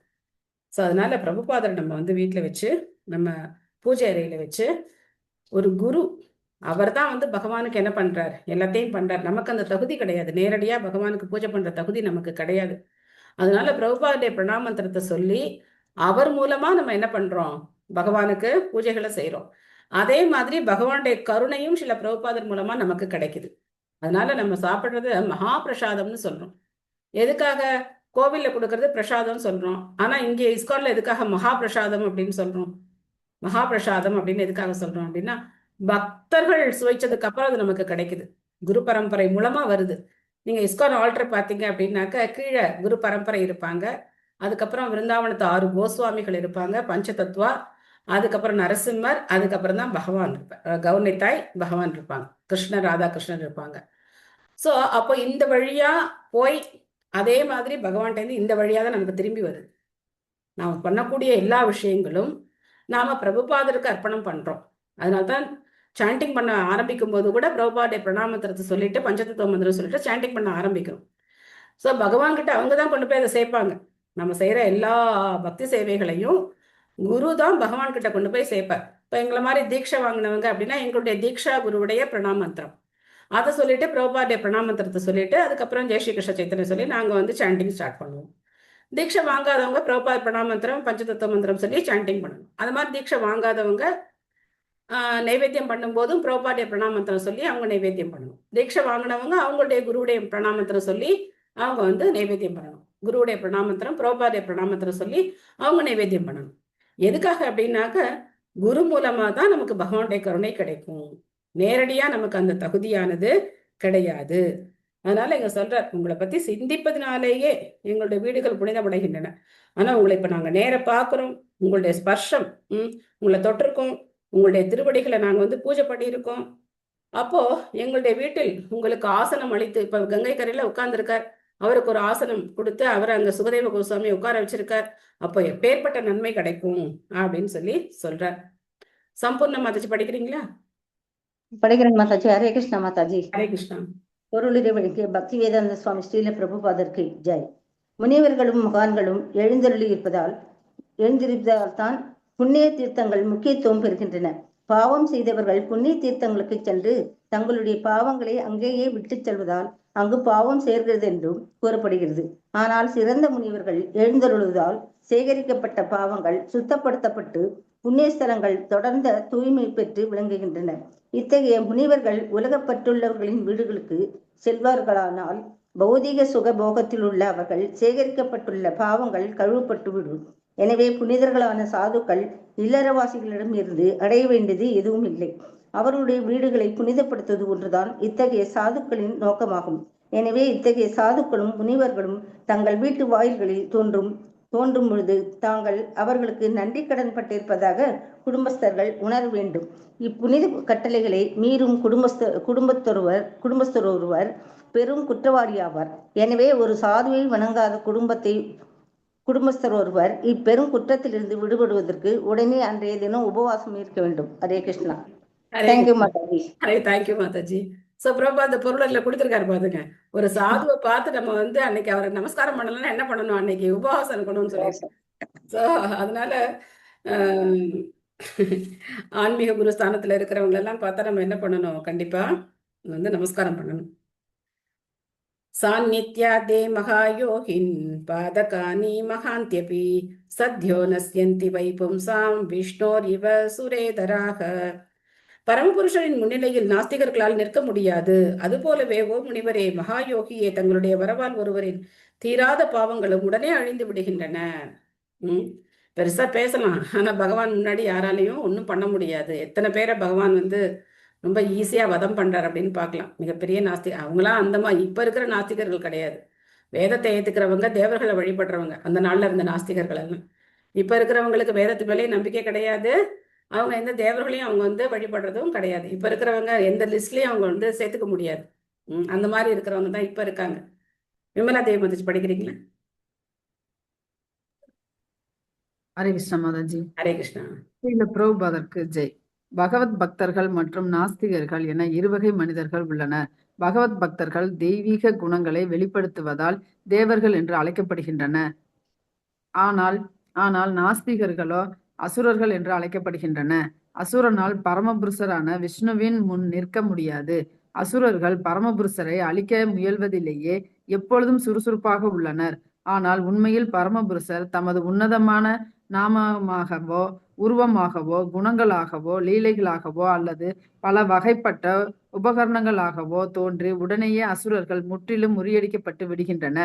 ஸோ அதனால பிரபுபாதர் நம்ம வந்து வீட்டில் வச்சு, நம்ம பூஜை அறையில வச்சு, ஒரு குரு அவர் தான் வந்து பகவானுக்கு என்ன பண்றார், எல்லாத்தையும் பண்றார். நமக்கு அந்த தகுதி கிடையாது, நேரடியா பகவானுக்கு பூஜை பண்ற தகுதி நமக்கு கிடையாது. அதனால பிரபுபாதுடைய பிரணாமந்திரத்தை சொல்லி அவர் மூலமா நம்ம என்ன பண்றோம், பகவானுக்கு பூஜைகளை செய்யறோம். அதே மாதிரி பகவானுடைய கருணையும் சில பிரபுபாதர் மூலமா நமக்கு கிடைக்குது. அதனால நம்ம சாப்பிடுறது மகா பிரசாதம்னு சொல்றோம். எதுக்காக கோவில்ல கொடுக்கறது பிரசாதம் சொல்றோம், ஆனா இங்கே இஸ்கான்ல எதுக்காக மகா பிரசாதம் அப்படின்னு சொல்றோம்? மகா பிரசாதம் அப்படின்னு எதுக்காக சொல்றோம் அப்படின்னா, பக்தர்கள் சுவைச்சதுக்கு அப்புறம் அது நமக்கு கிடைக்குது, குரு பரம்பரை மூலமா வருது. நீங்க இஸ்கான் ஆல்டர் பார்த்தீங்க அப்படின்னாக்க கீழே குரு பரம்பரை இருப்பாங்க, அதுக்கப்புறம் விருந்தாவனத்து 6 கோஸ்வாமிகள் இருப்பாங்க, பஞ்சதத்துவா, அதுக்கப்புறம் நரசிம்மர், அதுக்கப்புறம் தான் பகவான் இருப்பார், கௌர்ணித்தாய் பகவான் இருப்பாங்க, கிருஷ்ணர் ராதாகிருஷ்ணர் இருப்பாங்க. ஸோ அப்போ இந்த வழியா போய் அதே மாதிரி பகவான்கிட்ட இந்த வழியா தான் நமக்கு திரும்பி வருது. நாம் பண்ணக்கூடிய எல்லா விஷயங்களும் நாம பிரபுபாதருக்கு அர்ப்பணம் பண்றோம். அதனால்தான் சாண்டிங் பண்ண ஆரம்பிக்கும் போது கூட பிரபுபாடைய பிரணாமந்திரத்தை சொல்லிட்டு பஞ்சதத்துவ மந்திரம் சொல்லிட்டு சாண்டிங் பண்ண ஆரம்பிக்கிறோம். ஸோ பகவான் கிட்ட அவங்க தான் கொண்டு போய் அதை சேர்ப்பாங்க. நம்ம செய்யற எல்லா பக்தி சேவைகளையும் குரு தான் பகவான் கிட்ட கொண்டு போய் சேர்ப்பார். இப்போ எங்களை மாதிரி தீட்சை வாங்கினவங்க அப்படின்னா எங்களுடைய தீக்ஷா குருவுடைய பிரணாமந்திரம் அதை சொல்லிட்டு பிரபுபாடைய பிரணாமந்திரத்தை சொல்லிட்டு அதுக்கப்புறம் ஜெய் ஸ்ரீ கிருஷ்ண சைத்தன்ய சொல்லி நாங்கள் வந்து சாண்டிங் ஸ்டார்ட் பண்ணுவோம். தீட்சை வாங்காதவங்க பிரபுபாத பிரணாமந்திரம் பஞ்சதத்துவ மந்திரம் சொல்லி சாண்டிங் பண்ணணும். அது மாதிரி தீட்சை வாங்காதவங்க நைவேத்தியம் பண்ணும்போதும் பிரபுபாடைய பிரணாமந்திரம் சொல்லி அவங்க நைவேத்தியம் பண்ணணும். தீட்சை வாங்கினவங்க அவங்களுடைய குருவுடைய பிரணாமந்திரம் சொல்லி அவங்க வந்து நைவேத்தியம் பண்ணணும். குருவுடைய பிரணாமந்திரம் பிரபுபாடைய பிரணாமந்திரம் சொல்லி அவங்க நைவேத்தியம் பண்ணணும். எதுக்காக அப்படின்னாக்க குரு மூலமா தான் நமக்கு பகவானுடைய கருணை கிடைக்கும், நேரடியா நமக்கு அந்த தகுதியானது கிடையாது. அதனால எங்க சொல்றார், உங்களை பத்தி சிந்திப்பதனாலேயே எங்களுடைய வீடுகள் புனிதமடைகின்றன. ஆனா உங்களை இப்ப நாங்க நேர பாக்குறோம், உங்களுடைய ஸ்பர்ஷம் உங்களை தொட்டிருக்கோம், உங்களுடைய திருவடிகளை நாங்க வந்து பூஜை பண்ணியிருக்கோம். அப்போ எங்களுடைய வீட்டில் உங்களுக்கு ஆசனம் அளித்து, இப்ப கங்கை கரையில உட்கார்ந்துருக்கார், அவருக்கு ஒரு ஆசனம் கொடுத்து அவரை அங்க சுகதேவ கோஸ்வாமி உட்கார வச்சிருக்கார். அப்போ எப்பேற்பட்ட நன்மை கிடைக்கும் அப்படின்னு சொல்லி சொல்றார். சம்பூர்ண மாதாஜி படிக்கிறீங்களா? படிக்கிறேன் மாதாஜி. ஹரே கிருஷ்ணா மாதாஜி. ஹரே கிருஷ்ணா. பொருளுடைய பக்தி வேதாந்த சுவாமி ஸ்ரீல பிரபுபாதருக்கு ஜெய். முனிவர்களும் மகான்களும் எழுந்திருப்பதால் தான் புண்ணிய தீர்த்தங்கள் முக்கியத்துவம் பெறுகின்றன. பாவம் செய்தவர்கள் புண்ணிய தீர்த்தங்களுக்கு சென்று தங்களுடைய பாவங்களை அங்கேயே விட்டு செல்வதால் அங்கு பாவம் சேர்கிறது என்றும் கூறப்படுகிறது. ஆனால் சிறந்த முனிவர்கள் எழுந்தருளுவதால் சேகரிக்கப்பட்ட பாவங்கள் சுத்தப்படுத்தப்பட்டு புண்ணியஸ்தலங்கள் தொடர்ந்த தூய்மை பெற்று விளங்குகின்றன. இத்தகைய முனிவர்கள் உலகப்பட்டுள்ளவர்களின் வீடுகளுக்கு செல்வார்களானால் பௌதிக சுக போகத்தில் உள்ள அவர்கள் சேகரிக்கப்பட்டுள்ள பாவங்கள் கழுவப்பட்டுவிடும். எனவே புனிதர்களான சாதுக்கள் இல்லறவாசிகளிடம் இருந்து அடைய வேண்டியது எதுவும் இல்லை. அவர்களுடைய வீடுகளை புனிதப்படுத்துவது ஒன்றுதான் இத்தகைய சாதுக்களின் நோக்கமாகும். எனவே இத்தகைய சாதுக்களும் முனிவர்களும் தங்கள் வீட்டு வாயில்களில் தோன்றும் பொழுது தாங்கள் அவர்களுக்கு நன்றி கடன் பட்டிருப்பதாக குடும்பஸ்தர்கள் உணர வேண்டும். இப்புனித கட்டளைகளை மீறும் குடும்பஸ்தர் ஒருவர் பெரும் குற்றவாளியாவார். எனவே ஒரு சாதுவை வணங்காத குடும்பஸ்தர் ஒருவர் இப்பெரும் குற்றத்திலிருந்து விடுபடுவதற்கு உடனே அன்றைய தினம் உபவாசம் இருக்க வேண்டும். Hare Krishna. Thank you Mataji. Thank you Mataji. So Prabha அந்த பொருளை கொடுத்துருக்காரு பாருங்க. ஒரு சாதுவை பார்த்து நம்ம வந்து அன்னைக்கு அவரை நமஸ்காரம் பண்ணலன்னா என்ன பண்ணணும், அன்னைக்கு உபவாசம் இருக்கணும்னு சொல்லி. சோ அதனால ஆன்மீக குரு ஸ்தானத்துல இருக்கிறவங்க எல்லாம் பார்த்தா நம்ம என்ன பண்ணணும், கண்டிப்பா வந்து நமஸ்காரம் பண்ணணும். சாநித்யாதே மகாயோகின் பாதகானி மகாந்தியபி சத்யோ நஸ்யந்தி வைபும்சாம் விஷ்ணோர் இவ சுரேதராக. பரமபுருஷரின் முன்னிலையில் நாஸ்திகர்களால் நிற்க முடியாது. அதுபோலவே ஓ முனிவரே, மகாயோகியே, தங்களுடைய வரவால் ஒருவரின் தீராத பாவங்களும் உடனே அழிந்து விடுகின்றன. பெருசா பேசலாம், ஆனா பகவான் முன்னாடி யாராலையும் ஒன்றும் பண்ண முடியாது. எத்தனை பேரை பகவான் வந்து ரொம்ப ஈஸியா வதம் பண்றார் அப்படின்னு பார்க்கலாம். மிகப்பெரிய அவங்களாம் அந்த மாதிரி இப்ப இருக்கிற நாஸ்திகர்கள் கிடையாது. வேதத்தை ஏத்துக்கிறவங்க, தேவர்களை வழிபடுறவங்க, அந்த நாள்ல இருந்த நாஸ்திகர்கள் எல்லாம். இப்ப இருக்கிறவங்களுக்கு வேதத்து மேலே நம்பிக்கை கிடையாது. அவங்க எந்த தேவர்களையும் அவங்க வந்து வழிபடுறதும் கிடையாது. இப்ப இருக்கிறவங்க எந்த லிஸ்ட்லயும் அவங்க வந்து சேர்த்துக்க முடியாது. அந்த மாதிரி இருக்கிறவங்க தான் இப்ப இருக்காங்க. விமலா தேவி மதிச்சு படிக்கிறீங்களா? ஹரே கிருஷ்ணா மாதாஜி. ஹரே கிருஷ்ணா. ஸ்ரீல பிரபுபாதருக்கு ஜெய். பகவத் பக்தர்கள் மற்றும் நாஸ்திகர்கள் என இருவகை மனிதர்கள் உள்ளனர். பகவத் பக்தர்கள் தெய்வீக குணங்களை வெளிப்படுத்துவதால் தேவர்கள் என்று அழைக்கப்படுகின்றனர். ஆனால் நாஸ்திகர்களோ அசுரர்கள் என்று அழைக்கப்படுகின்றன. அசுரனால் பரமபுருஷரான விஷ்ணுவின் முன் நிற்க முடியாது. அசுரர்கள் பரமபுருஷரை அழிக்க முயல்வதிலேயே எப்பொழுதும் சுறுசுறுப்பாக உள்ளனர். ஆனால் உண்மையில் பரமபுருஷர் தமது உன்னதமான நாமமாகவோ உருவமாகவோ குணங்களாகவோ லீலைகளாகவோ அல்லது பல வகைப்பட்ட உபகரணங்களாகவோ தோன்றி உடனேயே அசுரர்கள் முற்றிலும் முறியடிக்கப்பட்டு விடுகின்றன.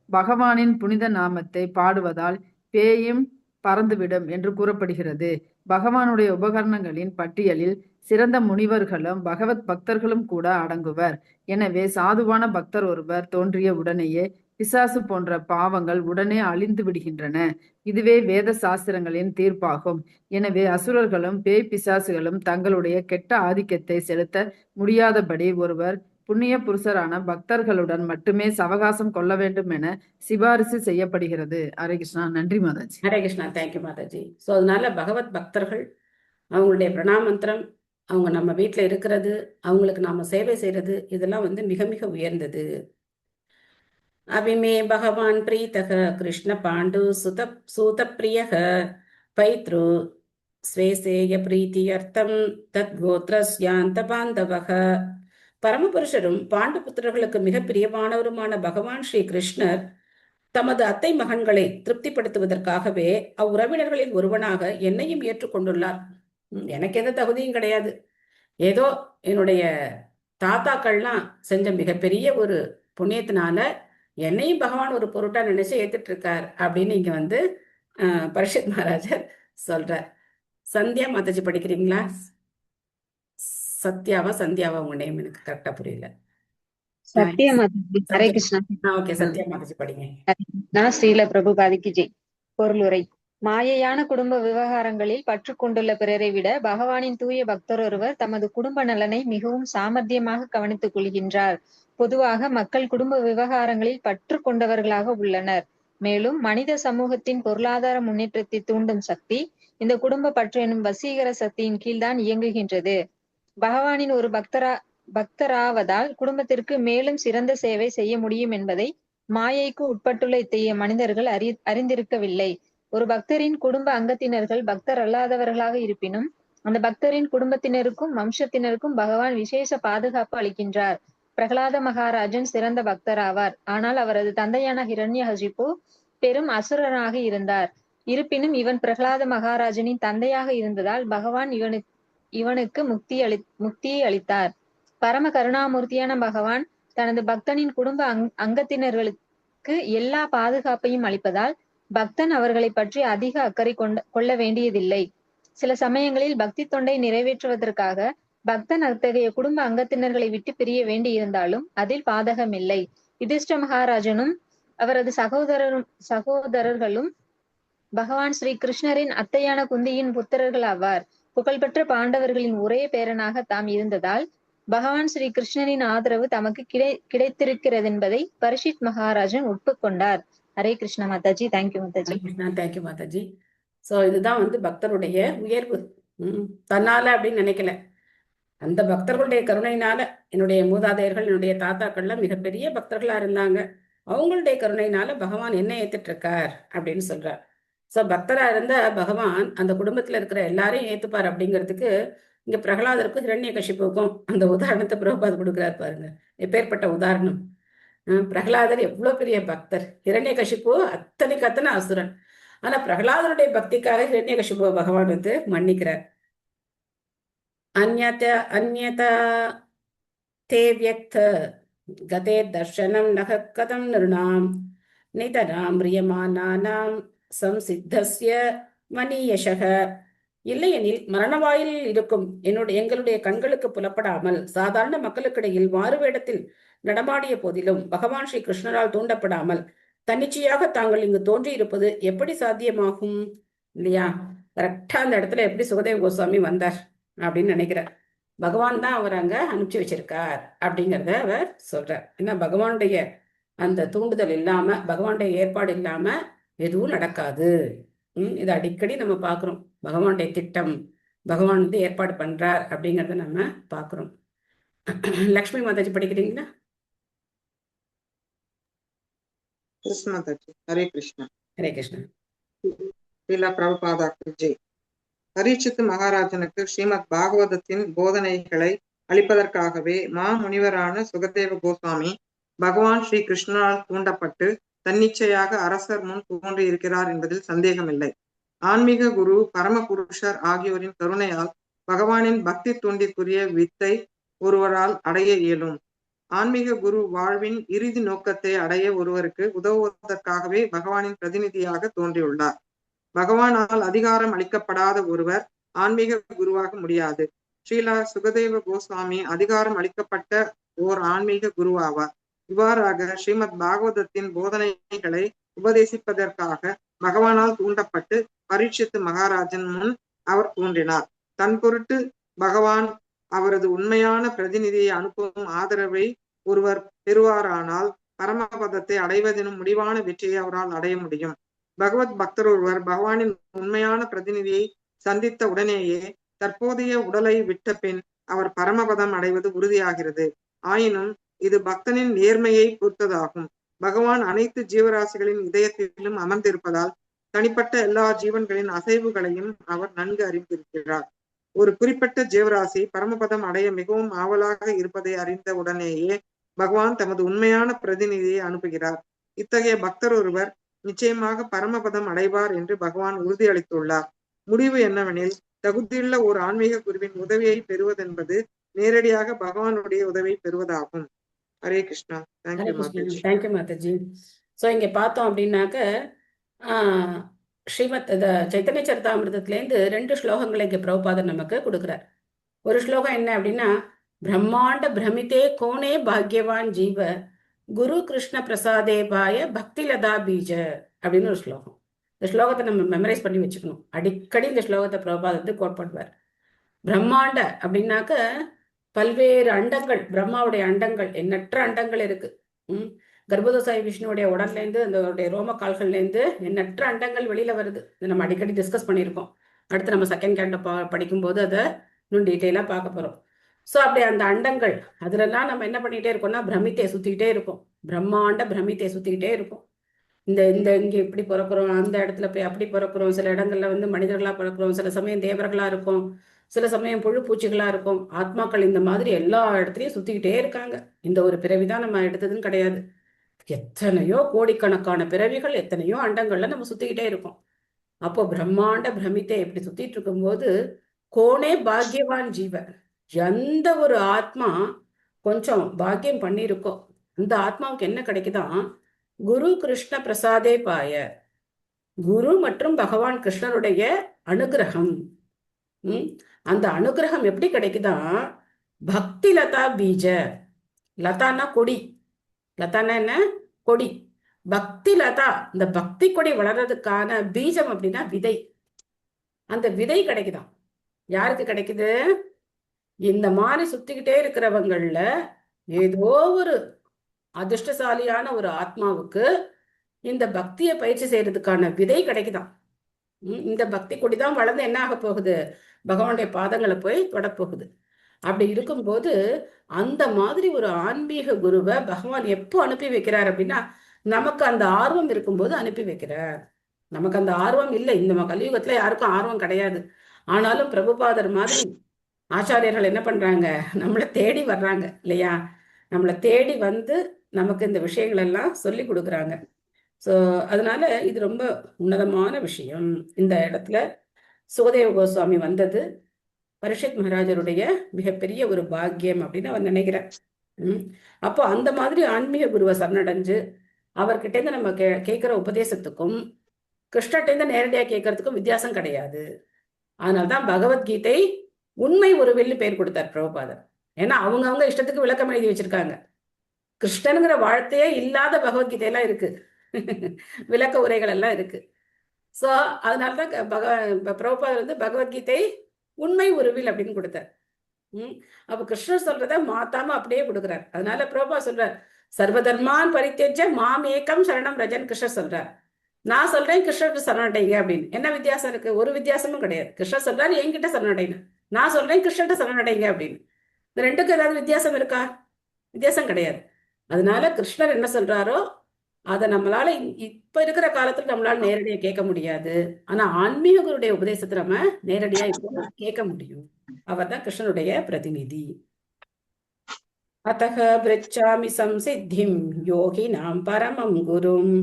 பகவானின் புனித நாமத்தை பாடுவதால் பேயும் பறந்துவிடும் என்று கூறப்படுகிறது. பகவானுடைய உபகரணங்களின் பட்டியலில் சிறந்த முனிவர்களும் பகவத் பக்தர்களும் கூட அடங்குவர். எனவே சாதுவான பக்தர் ஒருவர் தோன்றிய உடனேயே பிசாசு போன்ற பாவங்கள் உடனே அழிந்து விடுகின்றன. இதுவே வேத சாஸ்திரங்களின் தீர்ப்பாகும். எனவே அசுரர்களும் பேய் பிசாசுகளும் தங்களுடைய கெட்ட ஆதிக்கத்தை செலுத்த முடியாதபடி ஒருவர் புண்ணிய புருஷரான பக்தர்களுடன் மட்டுமே சவகாசம் கொள்ள வேண்டும் என சிபாரிசு செய்யப்படுகிறது. ஹரே கிருஷ்ணா. நன்றி மாதாஜி. ஹரே கிருஷ்ணா. தேங்க்யூ மாதாஜி. ஸோ அதனால பகவத் பக்தர்கள் அவங்களுடைய பிரணாமந்திரம், அவங்க நம்ம வீட்டில் இருக்கிறது, அவங்களுக்கு நாம சேவை செய்யறது, இதெல்லாம் வந்து மிக மிக உயர்ந்தது. அபிமே பகவான் பிரீதக கிருஷ்ண பாண்டு சூத பிரியக பைத்ரு ஸ்வேசேய பிரீத்தி அர்த்தம் தத் கோத்ரஸ்யாந்த பாந்தவக. பரமபுருஷரும் பாண்டு புத்திரர்களுக்கு மிக பிரியமானவருமான பகவான் ஸ்ரீ கிருஷ்ணர் தமது அத்தை மகன்களை திருப்திப்படுத்துவதற்காகவே அவ்வுறவினர்களில் ஒருவனாக என்னையும் ஏற்றுக்கொண்டுள்ளார். எனக்கு எந்த தகுதியும் கிடையாது. ஏதோ என்னுடைய தாத்தாக்கள்லாம் செஞ்ச மிகப்பெரிய ஒரு புண்ணியத்தினால என்னையும் பகவான் ஒரு பொருட்டா நினைச்சு ஏத்துட்டு இருக்கார் அப்படின்னு இங்க வந்து பரீட்சித் மகாராஜர் சொல்றார். சந்தியா மாதாஜி படிக்கிறீங்களா? சந்தியாவா உங்க நேம் எனக்கு கரெக்டா புரியல. சத்யா மாதாஜி. ஹரே கிருஷ்ணா. ஓகே, சத்யா மாதாஜி படிங்க. நான் ஸ்ரீல பிரபுபாதிக்கு ஜெய். பொருளுரை. மாயையான குடும்ப விவகாரங்களில் பற்று கொண்டுள்ள பிறரை விட பகவானின் தூய பக்தர் ஒருவர் தமது குடும்ப நலனை மிகவும் சாமர்த்தியமாக கவனித்துக் கொள்கின்றார். பொதுவாக மக்கள் குடும்ப விவகாரங்களில் பற்று கொண்டவர்களாக உள்ளனர். மேலும் மனித சமூகத்தின் பொருளாதார முன்னேற்றத்தை தூண்டும் சக்தி இந்த குடும்ப பற்று எனும் வசீகர சக்தியின் கீழ்தான் இயங்குகின்றது. பகவானின் ஒரு பக்தராவதால் குடும்பத்திற்கு மேலும் சிறந்த சேவை செய்ய முடியும் என்பதை மாயைக்கு உட்பட்டுள்ள இத்தகைய மனிதர்கள் அறிந்திருக்கவில்லை. ஒரு பக்தரின் குடும்ப அங்கத்தினர்கள் பக்தர் அல்லாதவர்களாக இருப்பினும் அந்த பக்தரின் குடும்பத்தினருக்கும் வம்சத்தினருக்கும் பகவான் விசேஷ பாதுகாப்பு அளிக்கின்றார். பிரகலாத மகாராஜன் சிறந்த பக்தர் ஆவார். ஆனால் அவரது தந்தையான ஹிரண்யகசிபு பெரும் அசுரனாக இருந்தார். இருப்பினும் இவன் பிரகலாத மகாராஜனின் தந்தையாக இருந்ததால் பகவான் இவனுக்கு முக்தியை அளித்தார். பரம கருணாமூர்த்தியான பகவான் தனது பக்தனின் குடும்ப அங்கத்தினர்களுக்கு எல்லா பாதுகாப்பையும் அளிப்பதால் பக்தன் அவர்களை பற்றி அதிக அக்கறை கொள்ள வேண்டியதில்லை. சில சமயங்களில் பக்தி தொண்டை நிறைவேற்றுவதற்காக பக்தன் அத்தகைய குடும்ப அங்கத்தினர்களை விட்டு பிரிய வேண்டி இருந்தாலும் அதில் பாதகமில்லை. யுதிஷ்ட மகாராஜனும் அவரது சகோதரர்களும் பகவான் ஸ்ரீ கிருஷ்ணரின் அத்தையான குந்தியின் புத்திரர்கள் ஆவார். புகழ்பெற்ற பாண்டவர்களின் ஒரே பேரனாக தாம் இருந்ததால் பகவான் ஸ்ரீ கிருஷ்ணரின் ஆதரவு தமக்கு கிடைத்திருக்கிறது என்பதை பரீட்சித் மகாராஜன் ஒப்புக்கொண்டார். Hare Krishna Mataji. Thank you Mataji. Thank you Mataji. So இதுதான் வந்து பக்தருடைய உயர்வு. தன்னால அப்படின்னு நினைக்கல, அந்த பக்தர்களுடைய கருணையினால. என்னுடைய மூதாதையர்கள், என்னுடைய தாத்தாக்கள்லாம் மிகப்பெரிய பக்தர்களா இருந்தாங்க. அவங்களுடைய கருணையினால பகவான் என்ன ஏத்துட்டு இருக்கார் அப்படின்னு சொல்றார். சோ பக்தரா இருந்த பகவான் அந்த குடும்பத்துல இருக்கிற எல்லாரையும் ஏத்துப்பார் அப்படிங்கிறதுக்கு இங்க பிரகலாதருக்கும் ஹிரண்யகசிபுவுக்கும் அந்த உதாரணத்தை பிரபுபாத் கொடுக்கிறார் பாருங்க. எப்பேற்பட்ட உதாரணம். பிரகலாதர் எவ்வளவு பெரிய பக்தர், ஹிரண்யகசிபு அத்தனை அசுரன். ஆனா பிரகலாதருடைய பக்திக்காக ஹிரண்யகசிபுவை பகவான் வந்து மன்னிக்கிறார். அந்யதா தே வியக்த கதே தர்ஷனம் நக கதம் நிருணாம் நிதராம் ரியமானானாம் சம்சித்தஸ்ய மணியசக, இல்லையெனில் மரணவாயிலில் இருக்கும் எங்களுடைய கண்களுக்கு புலப்படாமல் சாதாரண மக்களுக்கிடையில் மாறுவேடத்தில் நடமாடிய போதிலும் பகவான் ஸ்ரீ கிருஷ்ணரால் தூண்டப்படாமல் தன்னிச்சையாக தாங்கள் இங்கு தோன்றி இருப்பது எப்படி சாத்தியமாகும்? இல்லையா? கரெக்டா அந்த இடத்துல எப்படி சுகதேவ கோஸ்வாமி வந்தார் அப்படின்னு நினைக்கிறார். பகவான் தான் அவர் அங்க அனுப்பிச்சு வச்சிருக்கார் அப்படிங்கிறத அவர் சொல்றார். ஏன்னா பகவானுடைய அந்த தூண்டுதல் இல்லாம, பகவானுடைய ஏற்பாடு இல்லாம எதுவும் நடக்காது. இது அடிக்கடி நம்ம பாக்குறோம். பகவானுடைய திட்டம், பகவான் வந்து ஏற்பாடு பண்றார் அப்படிங்கறத நம்ம பாக்குறோம். லக்ஷ்மி மாதாஜி படிக்கிறீங்களா? கிருஷ்ண மாதாஜி. ஹரே கிருஷ்ணா. ஹரே கிருஷ்ணா. ஸ்ரீலா பிரபுபாதாக்கு ஜெய். பரீட்சித் மகாராஜனுக்கு ஸ்ரீமத் பாகவதத்தின் போதனைகளை அளிப்பதற்காகவே முனிவரான சுகதேவ கோஸ்வாமி பகவான் ஸ்ரீ கிருஷ்ணரால் தூண்டப்பட்டு தன்னிச்சையாக அரசர் முன் தோன்றி இருக்கிறார் என்பதில் சந்தேகமில்லை. ஆன்மீக குரு, பரமபுருஷர் ஆகியோரின் கருணையால் பகவானின் பக்தி தூண்டிற்குரிய வித்தை ஒருவரால் அடைய இயலும். ஆன்மீக குரு வாழ்வின் இறுதி நோக்கத்தை அடைய ஒருவருக்கு உதவுவதற்காகவே பகவானின் பிரதிநிதியாக தோன்றியுள்ளார். பகவானால் அதிகாரம் அளிக்கப்படாத ஒருவர் ஆன்மீக குருவாக முடியாது. ஸ்ரீலா சுகதேவ கோஸ்வாமி அதிகாரம் அளிக்கப்பட்ட ஓர் ஆன்மீக குருவாவார். இவ்வாறாக ஸ்ரீமத் பாகவதத்தின் போதனைகளை உபதேசிப்பதற்காக பகவானால் தூண்டப்பட்டு பரீட்சித் மகாராஜன் முன் அவர் தோன்றினார். தன் பொருட்டு பகவான் அவரது உண்மையான பிரதிநிதியை அனுப்பும் ஆதரவை ஒருவர் பெறுவாரானால் பரமபதத்தை அடைவதெனும் முடிவான வெற்றியை அவரால் அடைய முடியும். பகவத் பக்தர் ஒருவர் பகவானின் உண்மையான பிரதிநிதியை சந்தித்த உடனேயே தற்போதைய உடலை விட்ட பின் அவர் பரமபதம் அடைவது உறுதியாகிறது. ஆயினும் இது பக்தனின் நேர்மையை பொறுத்ததாகும். பகவான் அனைத்து ஜீவராசிகளின் இதயத்திலும் அமர்ந்திருப்பதால் தனிப்பட்ட எல்லா ஜீவன்களின் அசைவுகளையும் அவர் நன்கு அறிந்திருக்கிறார். ஒரு குறிப்பிட்ட ஜீவராசி பரமபதம் அடைய மிகவும் ஆவலாக இருப்பதை அறிந்த உடனேயே பகவான் தமது உண்மையான பிரதிநிதியை அனுப்புகிறார். இத்தகைய பக்தர் ஒருவர் நிச்சயமாக பரமபதம் அடைவார் என்று பகவான் உறுதியளித்துள்ளார். முடிவு என்னவெனில், தகுதியுள்ள ஒரு ஆன்மீக குருவின் உதவியை பெறுவதென்பது நேரடியாக பகவானுடைய உதவியை பெறுவதாகும். Hare Krishna. Thank you Mataji. Thank you Mataji. So இங்க பார்த்தோம் அப்படின்னாக்க ஸ்ரீமத் சைத்தன்ய சரிதாமிர்தத்திலேருந்து 2 ஸ்லோகங்களை இங்க பிரபுபாதர் நமக்கு கொடுக்குறார். ஒரு ஸ்லோகம் என்ன அப்படின்னா, பிரம்மாண்ட பிரமிதே கோணே பாக்யவான் ஜீவ குரு கிருஷ்ண பிரசாதே பாய பக்தி லதா பீஜ அப்படின்னு ஒரு ஸ்லோகம். இந்த ஸ்லோகத்தை நம்ம மெமரைஸ் பண்ணி வச்சுக்கணும். அடிக்கடி இந்த ஸ்லோகத்தை பிரபுபாதத்தை கோட் பண்ணுவார். பிரம்மாண்ட அப்படின்னாக்க பல்வேறு அண்டங்கள், பிரம்மாவுடைய அண்டங்கள், எண்ணற்ற அண்டங்கள் இருக்கு. கர்ப்பதோசாய் விஷ்ணுடைய உடல்ல இருந்து, அந்த ரோம கால்கள்ல இருந்து எண்ணற்ற அண்டங்கள் வெளியில வருது. இதை நம்ம அடிக்கடி டிஸ்கஸ் பண்ணியிருக்கோம். அடுத்து நம்ம செகண்ட் கேண்ட படிக்கும்போது அதை இன்னும் டீட்டெயிலா பார்க்க போறோம். ஸோ அப்படி அந்த அண்டங்கள் அதுலலாம் நம்ம என்ன பண்ணிட்டே இருக்கோம்னா பிரமித்தை சுத்திக்கிட்டே இருக்கும். பிரம்மாண்ட பிரமித்தை சுத்திக்கிட்டே இருக்கும். இந்த இந்த இங்க இப்படி பிறக்கிறோம், அந்த இடத்துல போய் அப்படி பிறக்கிறோம், சில இடங்கள்ல வந்து மனிதர்களா பிறக்கிறோம், சில சமயம் தேவர்களா இருக்கும், சில சமயம் புழு பூச்சிகளா இருக்கும். ஆத்மாக்கள் இந்த மாதிரி எல்லா இடத்துலயும் சுத்திக்கிட்டே இருக்காங்க. இந்த ஒரு பிறவிதான் நம்ம எடுத்ததுன்னு கிடையாது. எத்தனையோ கோடிக்கணக்கான பிறவிகள், எத்தனையோ அண்டங்கள்ல நம்ம சுத்திக்கிட்டே இருக்கோம். அப்போ பிரம்மாண்ட பிரமித்தை எப்படி சுத்திட்டு இருக்கும்போது கோணே பாக்யவான் ஜீவ, எந்த ஒரு ஆத்மா கொஞ்சம் பாக்கியம் பண்ணியிருக்கோ அந்த ஆத்மாவுக்கு என்ன கிடைக்குதான், குரு கிருஷ்ண பிரசாதே பாய, குரு மற்றும் பகவான் கிருஷ்ணருடைய அனுகிரகம். அந்த அனுகிரகம் எப்படி கிடைக்குதான், பக்தி லதா பீஜ, லதானா கொடி, லதானா என்ன கொடி, பக்தி லதா, இந்த பக்தி கொடி வளர்றதுக்கான பீஜம் அப்படின்னா விதை. அந்த விதை கிடைக்குதான். யாருக்கு கிடைக்குது, இந்த மாதிரி சுத்திக்கிட்டே இருக்கிறவங்கள்ல ஏதோ ஒரு அதிர்ஷ்டசாலியான ஒரு ஆத்மாவுக்கு இந்த பக்தியை பயிற்சி செய்யறதுக்கான விதை கிடைக்குதான். இந்த பக்தி கொடிதான் வளர்ந்து என்ன ஆக போகுது, பகவானுடைய பாதங்களை போய் தொடப்போகுது. அப்படி இருக்கும்போது அந்த மாதிரி ஒரு ஆன்மீக குருவை பகவான் எப்போ அனுப்பி வைக்கிறார் அப்படின்னா, நமக்கு அந்த ஆர்வம் இருக்கும்போது அனுப்பி வைக்கிறார். நமக்கு அந்த ஆர்வம் இல்லை, இந்த கலியுகத்துல யாருக்கும் ஆர்வம் கிடையாது. ஆனாலும் பிரபுபாதர் மாதிரி ஆச்சாரியர்கள் என்ன பண்றாங்க, நம்மளை தேடி வர்றாங்க இல்லையா, நம்மளை தேடி வந்து நமக்கு இந்த விஷயங்கள் எல்லாம் சொல்லி கொடுக்குறாங்க. ஸோ அதனால இது ரொம்ப உன்னதமான விஷயம். இந்த இடத்துல சுகதேவ கோஸ்வாமி வந்தது பரீட்சித் மகாராஜருடைய மிகப்பெரிய ஒரு பாக்கியம் அப்படின்னு அவர் நினைக்கிறார். அப்போ அந்த மாதிரி ஆன்மீக குருவை சரணடைஞ்சு அவர்கிட்ட இருந்து நம்ம கேட்கிற உபதேசத்துக்கும் கிருஷ்ணர்கிட்ட நேரடியா கேட்கறதுக்கும் வித்தியாசம் கிடையாது. அதனால்தான் பகவத்கீதை உண்மை உருவில்னு பேர் கொடுத்தார் பிரபுபாதர். ஏன்னா அவங்க இஷ்டத்துக்கு விளக்கம் எழுதி வச்சிருக்காங்க. கிருஷ்ணனுங்கிற வார்த்தையே இல்லாத பகவத்கீதையெல்லாம் இருக்கு. விளக்க உரைகள் எல்லாம் இருக்கு. சோ அதனாலதான் பிரபுபாதர் வந்து பகவத்கீதை உண்மை உருவில் அப்படின்னு கொடுத்தார். அப்ப கிருஷ்ணர் சொல்றத மாத்தாம அப்படியே கொடுக்குறார். அதனால பிரபுபா சொல்றார், சர்வதர்மான் பரித்தேஜ மாம் ஏகம் சரணம் ரஜன். கிருஷ்ணர் சொல்றார், நான் சொல்றேன் கிருஷ்ணருக்கு சரணடைங்க அப்படின்னு. என்ன வித்தியாசம் இருக்கு? ஒரு வித்தியாசமும் கிடையாது. கிருஷ்ணர் சொல்றாரு என்கிட்ட சரணடைங்க, நான் சொல்றேன் கிருஷ்ணர்கிட்ட சரணடைங்க அப்படின்னு. இந்த ரெண்டுக்கும் ஏதாவது வித்தியாசம் இருக்கா? வித்தியாசம் கிடையாது. அதனால கிருஷ்ணர் என்ன சொல்றாரோ அதை நம்மளால இப்ப இருக்கிற காலத்துல நம்மளால நேரடியா கேட்க முடியாது. ஆனா ஆன்மீக குருடைய உபதேசத்தை நம்ம நேரடியா இப்போ கேட்க முடியும். அவர் தான் கிருஷ்ணனுடைய பிரதிநிதி. அத்தக பிருச்சாமி சம்சித்திம் யோகினாம் பரமம் குரும்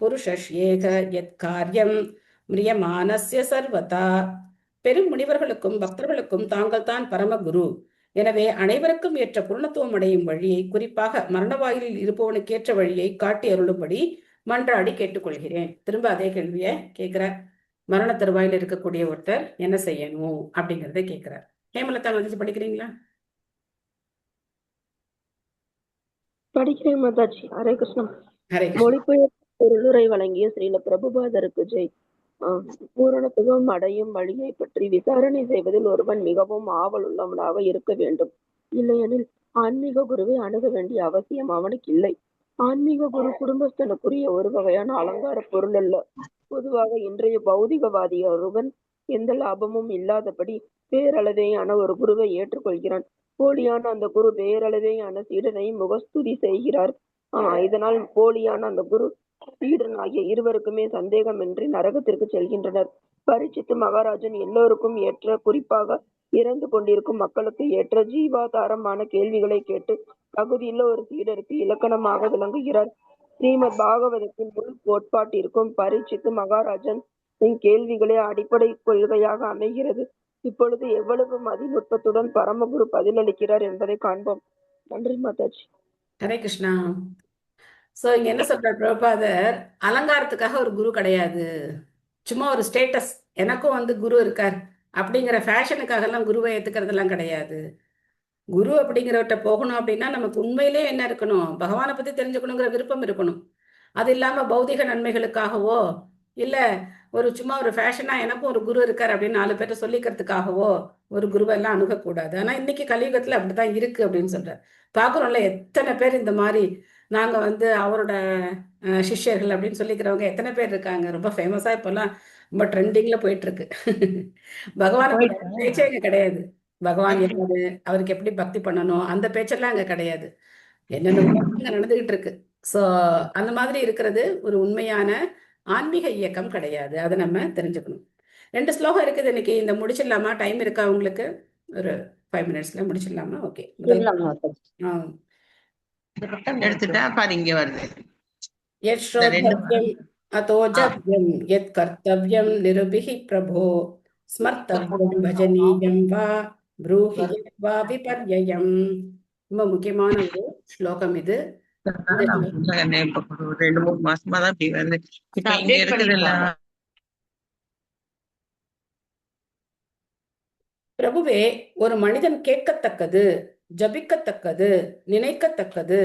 புருஷேக யத் காரியம் மிரியமானஸ்ய சர்வதா. பெரும் முனிவர்களுக்கும் பக்தர்களுக்கும் தாங்கள் தான் பரமகுரு. எனவே அனைவருக்கும் ஏற்ற பூர்ணத்துவம் அடையும் வழியை, குறிப்பாக மரணவாயிலில் இருப்பவனுக்கு ஏற்ற வழியை காட்டி அருளும்படி மன்றாடி கேட்டுக்கொள்கிறேன். திரும்ப அதே கேள்வியை கேட்கிறார். மரண தருவாயில் இருக்கக்கூடிய ஒருத்தர் என்ன செய்யணும் அப்படிங்கறத கேட்கிறார். ஹேமலதா வந்து படிக்கிறீங்களா? படிக்கிறேன் மாதாஜி. ஹரே கிருஷ்ணம். ஹரே கிருஷ்ண. மொழிபெயர்ப்பு பொருளுரை வழங்கிய ஸ்ரீல பிரபுபாதருக்கு ஜெய். பூரணத்துவம் அடையும் வழியை பற்றி விசாரணை செய்வதில் ஒருவன் மிகவும் ஆவல் உள்ளவனாக இருக்க வேண்டும். இல்லையெனில் ஆன்மீக குருவை அணுக வேண்டிய அவசியம் அவனுக்கு இல்லை. ஆன்மீக குரு குடும்பஸ்தனுக்குரிய ஒரு வகையான அலங்கார பொருள் அல்ல. பொதுவாக இன்றைய பௌதிகவாதி ஒருவன் எந்த லாபமும் இல்லாதபடி பேரளவேயான ஒரு குருவை ஏற்றுக்கொள்கிறான். போலியான அந்த குரு பேரளவேயான சீடனை முகஸ்துதி செய்கிறார். இதனால் போலியான அந்த குரு சீடன் ஆகிய இருவருக்குமே சந்தேகமின்றி நரகத்திற்கு செல்கின்றனர். பரீட்சித்து மகாராஜன் எல்லோருக்கும் ஏற்ற, குறிப்பாக இறந்து கொண்டிருக்கும் மக்களுக்கு ஏற்ற ஜீவாதாரமான கேள்விகளை கேட்டு தகுதியுள்ள ஒரு சீடருக்கு இலக்கணமாக விளங்குகிறார். ஸ்ரீமத் பாகவதத்தின் முழு கோட்பாட்டிற்கும் பரீட்சித்து மகாராஜன் கேள்விகளே அடிப்படை கொள்கையாக அமைகிறது. இப்பொழுது எவ்வளவு மதிநுட்பத்துடன் பரமகுரு பதிலளிக்கிறார் என்பதை காண்போம். நன்றி மாதாஜி. ஹரே கிருஷ்ணா. சோ இங்க என்ன சொல்றார் பிரபுபாதர்? அலங்காரத்துக்காக ஒரு குரு கிடையாது, சும்மா ஒரு ஸ்டேட்டஸ், எனக்கும் வந்து குரு இருக்கார் அப்படிங்கிற ஃபேஷனுக்காக எல்லாம் குருவை ஏத்துக்கிறதெல்லாம் கிடையாது. குரு அப்படிங்கிறவர்கிட்ட போகணும் அப்படின்னா நமக்கு உண்மையிலே என்ன இருக்கணும்? பகவானை பத்தி தெரிஞ்சுக்கணுங்கிற விருப்பம் இருக்கணும். அது இல்லாம பௌதிக நன்மைகளுக்காகவோ இல்ல ஒரு சும்மா ஒரு ஃபேஷனா எனக்கும் ஒரு குரு இருக்கார் அப்படின்னு 4 பேர்ட்ட சொல்லிக்கிறதுக்காகவோ ஒரு குருவை எல்லாம் அணுகக்கூடாது. ஆனா இன்னைக்கு கலியுகத்துல அப்படிதான் இருக்கு அப்படின்னு சொல்றாரு. பாக்குறோம்ல எத்தனை பேர் இந்த மாதிரி நாங்க வந்து அவரோட சிஷ்யர்கள் அப்படின்னு சொல்லிக்கிறவங்க எத்தனை பேர் இருக்காங்க. ரொம்ப ஃபேமஸா இப்பெல்லாம் ரொம்ப ட்ரெண்டிங்ல போயிட்டு இருக்கு. பகவானை பேச்சே அங்க கிடையாது. பகவான் என்னது, அவருக்கு எப்படி பக்தி பண்ணணும், அந்த பேச்செல்லாம் அங்க கிடையாது. என்னென்ன நடந்துகிட்டு இருக்கு. சோ அந்த மாதிரி இருக்கிறது ஒரு உண்மையான ஆன்மீக இயக்கம் கிடையாது. அதை நம்ம தெரிஞ்சுக்கணும். 2 ஸ்லோகம் இருக்குது இன்னைக்கு. இந்த முடிச்சிடலாமா? டைம் இருக்கா உங்களுக்கு? ஒரு 5 மினிட்ஸ்ல முடிச்சிடலாமா? ஓகே. எடுத்துட்டா பாரு, இங்க வருது. யத் ஸ்ரோத்ரவ்யம் அதோ ஜவ்யம் யத் கர்த்தவ்யம் நிருபிஹி பிரபோ ஸ்மர்த்தவ்யம் பஜனீயம் வா ப்ரூஹி யத் வா விபர்யயம். ரொம்ப முக்கியமான ஒரு ஸ்லோகம் இது. 2-3 மாசமா தான் இப்படி வருது. இப்ப இங்க இருக்குதுல்ல, பிரபுவே, ஒரு மனிதன் கேட்கத்தக்கது, ஜபிக்கத்தக்கது, நினைக்கத்தக்கது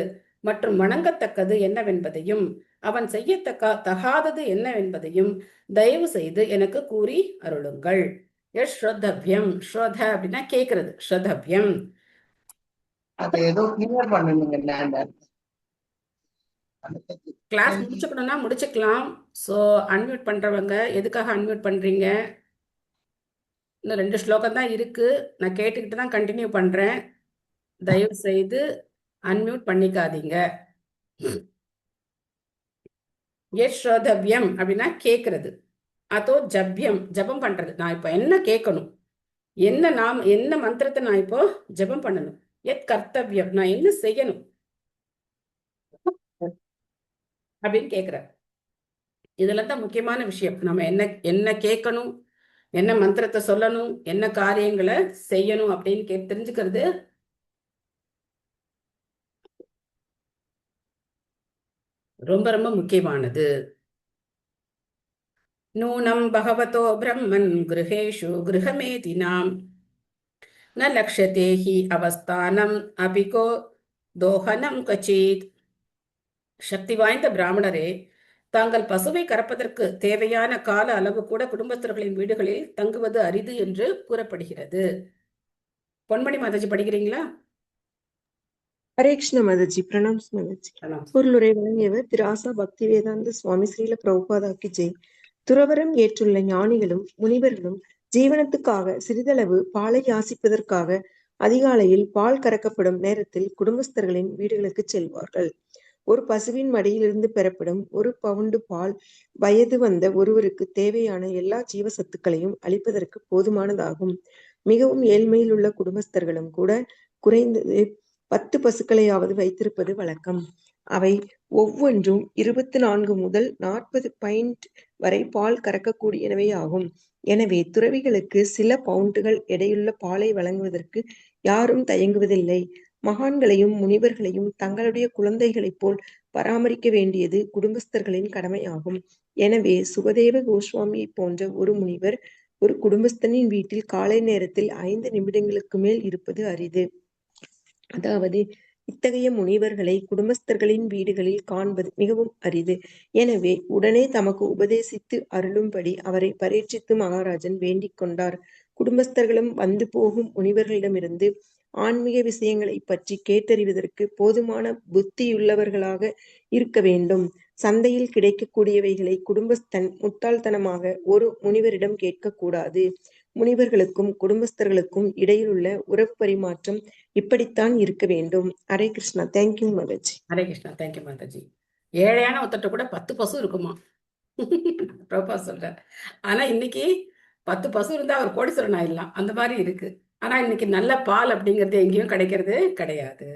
மற்றும் வணங்கத்தக்கது என்னவென்பதையும் அவன் செய்யத்தகாதது என்னவென்பதையும் தயவு செய்து எனக்கு கூறி அருளுங்கள். ஸ்ரோதவ்யம், ஸ்ரோத அப்படின்னா கேட்கறது, ஸ்ரோதவ்யம். அது ஏதோ கிளியர் பண்ணணுங்க. கிளாஸ் முடிச்சுக்கணும்னா முடிச்சுக்கலாம். சோ அன்மியூட் பண்றவங்க எதுக்காக அன்மியூட் பண்றீங்க? இன்னும் 2 ஸ்லோகம் தான் இருக்கு. நான் கேட்டுக்கிட்டு தான் கண்டினியூ பண்றேன். தயவு செய்து அன்மியூட் பண்ணிக்காதீங்க. ஸ்ரோதவ்யம் அப்படின்னா கேட்கறது. அதோ ஜப்யம், ஜபம் பண்றது. நான் இப்போ என்ன கேட்கணும், என்ன மந்திரத்தை நான் இப்போ ஜபம் பண்ணணும். எத் கர்த்தவ்யம், நான் என்ன செய்யணும் அப்படின்னு கேட்கிற. இதுல தான் முக்கியமான விஷயம். நம்ம என்ன கேட்கணும், என்ன மந்திரத்தை சொல்லணும், என்ன காரியங்களை செய்யணும் அப்படின்னு தெரிஞ்சுக்கிறது ரொம்ப ரொம்ப முக்கியமானது. நூனம் பகவதோ பிரம்மன் கிருஹேஷு கிருஹமேதினாம் ந லக்ஷதே ஹி அவஸ்தானம் அபிகோ தோஹனம் கச்சித். சக்தி வாய்ந்த பிராமணரே, தாங்கள் பசுவை கறப்பதற்கு தேவையான கால அளவு கூட குடும்பஸ்தர்களின் வீடுகளில் தங்குவது அரிது என்று கூறப்படுகிறது. பொன்மணி மாதாஜி படிக்கிறீங்களா? ஹரே கிருஷ்ண மாதாஜி. பிரணாம்ஸ் மாதாஜி. பொருளுரை வழங்கியவர் திரு ஆசா பக்தி வேதாந்த சுவாமி ஸ்ரீல பிரபுபாதாக்கு ஜெய். துறவரம் ஏற்றுள்ள ஞானிகளும் முனிவர்களும் ஜீவனத்துக்காக சிறிதளவு பாலை யாசிப்பதற்காக அதிகாலையில் பால் கறக்கப்படும் நேரத்தில் குடும்பஸ்தர்களின் வீடுகளுக்கு செல்வார்கள். ஒரு பசுவின் மடியிலிருந்து பெறப்படும் 1 பவுண்டு பால் வயது வந்த ஒருவருக்கு தேவையான எல்லா ஜீவசத்துக்களையும் அளிப்பதற்கு போதுமானதாகும். மிகவும் ஏழ்மையில் உள்ள குடும்பஸ்தர்களும் கூட குறைந்தது 10 பசுக்களையாவது வைத்திருப்பது வழக்கம். அவை ஒவ்வொன்றும் 24 முதல் 40 பைண்ட் வரை பால் கறக்கக்கூடியனவை ஆகும். எனவே துறவிகளுக்கு சில பவுண்டுகள் எடையுள்ள பாலை வழங்குவதற்கு யாரும் தயங்குவதில்லை. மகான்களையும் முனிவர்களையும் தங்களுடைய குழந்தைகளைப் போல் பராமரிக்க வேண்டியது குடும்பஸ்தர்களின் கடமையாகும். எனவே சுகதேவ கோஸ்வாமியை போன்ற ஒரு முனிவர் ஒரு குடும்பஸ்தனின் வீட்டில் காலை நேரத்தில் 5 நிமிடங்களுக்கு மேல் இருப்பது அரிது. அதாவது இத்தகைய முனிவர்களை குடும்பஸ்தர்களின் வீடுகளில் காண்பது மிகவும் அரிது. எனவே உடனே தமக்கு உபதேசித்து அருளும்படி அவரை பரீட்சித்து மகாராஜன் வேண்டிக் கொண்டார். குடும்பஸ்தர்களும் வந்து போகும் முனிவர்களிடமிருந்து ஆன்மீக விஷயங்களை பற்றி கேட்டறிவதற்கு போதுமான புத்தியுள்ளவர்களாக இருக்க வேண்டும். சந்தையில் கிடைக்கக்கூடியவைகளை குடும்பஸ்தன் முட்டாள்தனமாக ஒரு முனிவரிடம் கேட்கக்கூடாது. முனிவர்களுக்கும் குடும்பஸ்தர்களுக்கும் இடையிலுள்ள உறவு பரிமாற்றம் இப்படித்தான் இருக்க வேண்டும். ஹரே கிருஷ்ணா. தேங்க்யூ மாதாஜி. ஹரே கிருஷ்ணா. தேங்க்யூ மாதாஜி. ஏழையான ஒருத்தட்ட கூட 10 பசு இருக்குமா? பிரபா சொல்ற. ஆனா இன்னைக்கு 10 பசு இருந்தா அவர் கோடீஸ்வரன் ஆயிடலாம், அந்த மாதிரி இருக்கு. ஆனா இன்னைக்கு நல்ல பால் அப்படிங்கிறது எங்கேயும் கிடைக்கிறது கிடையாது.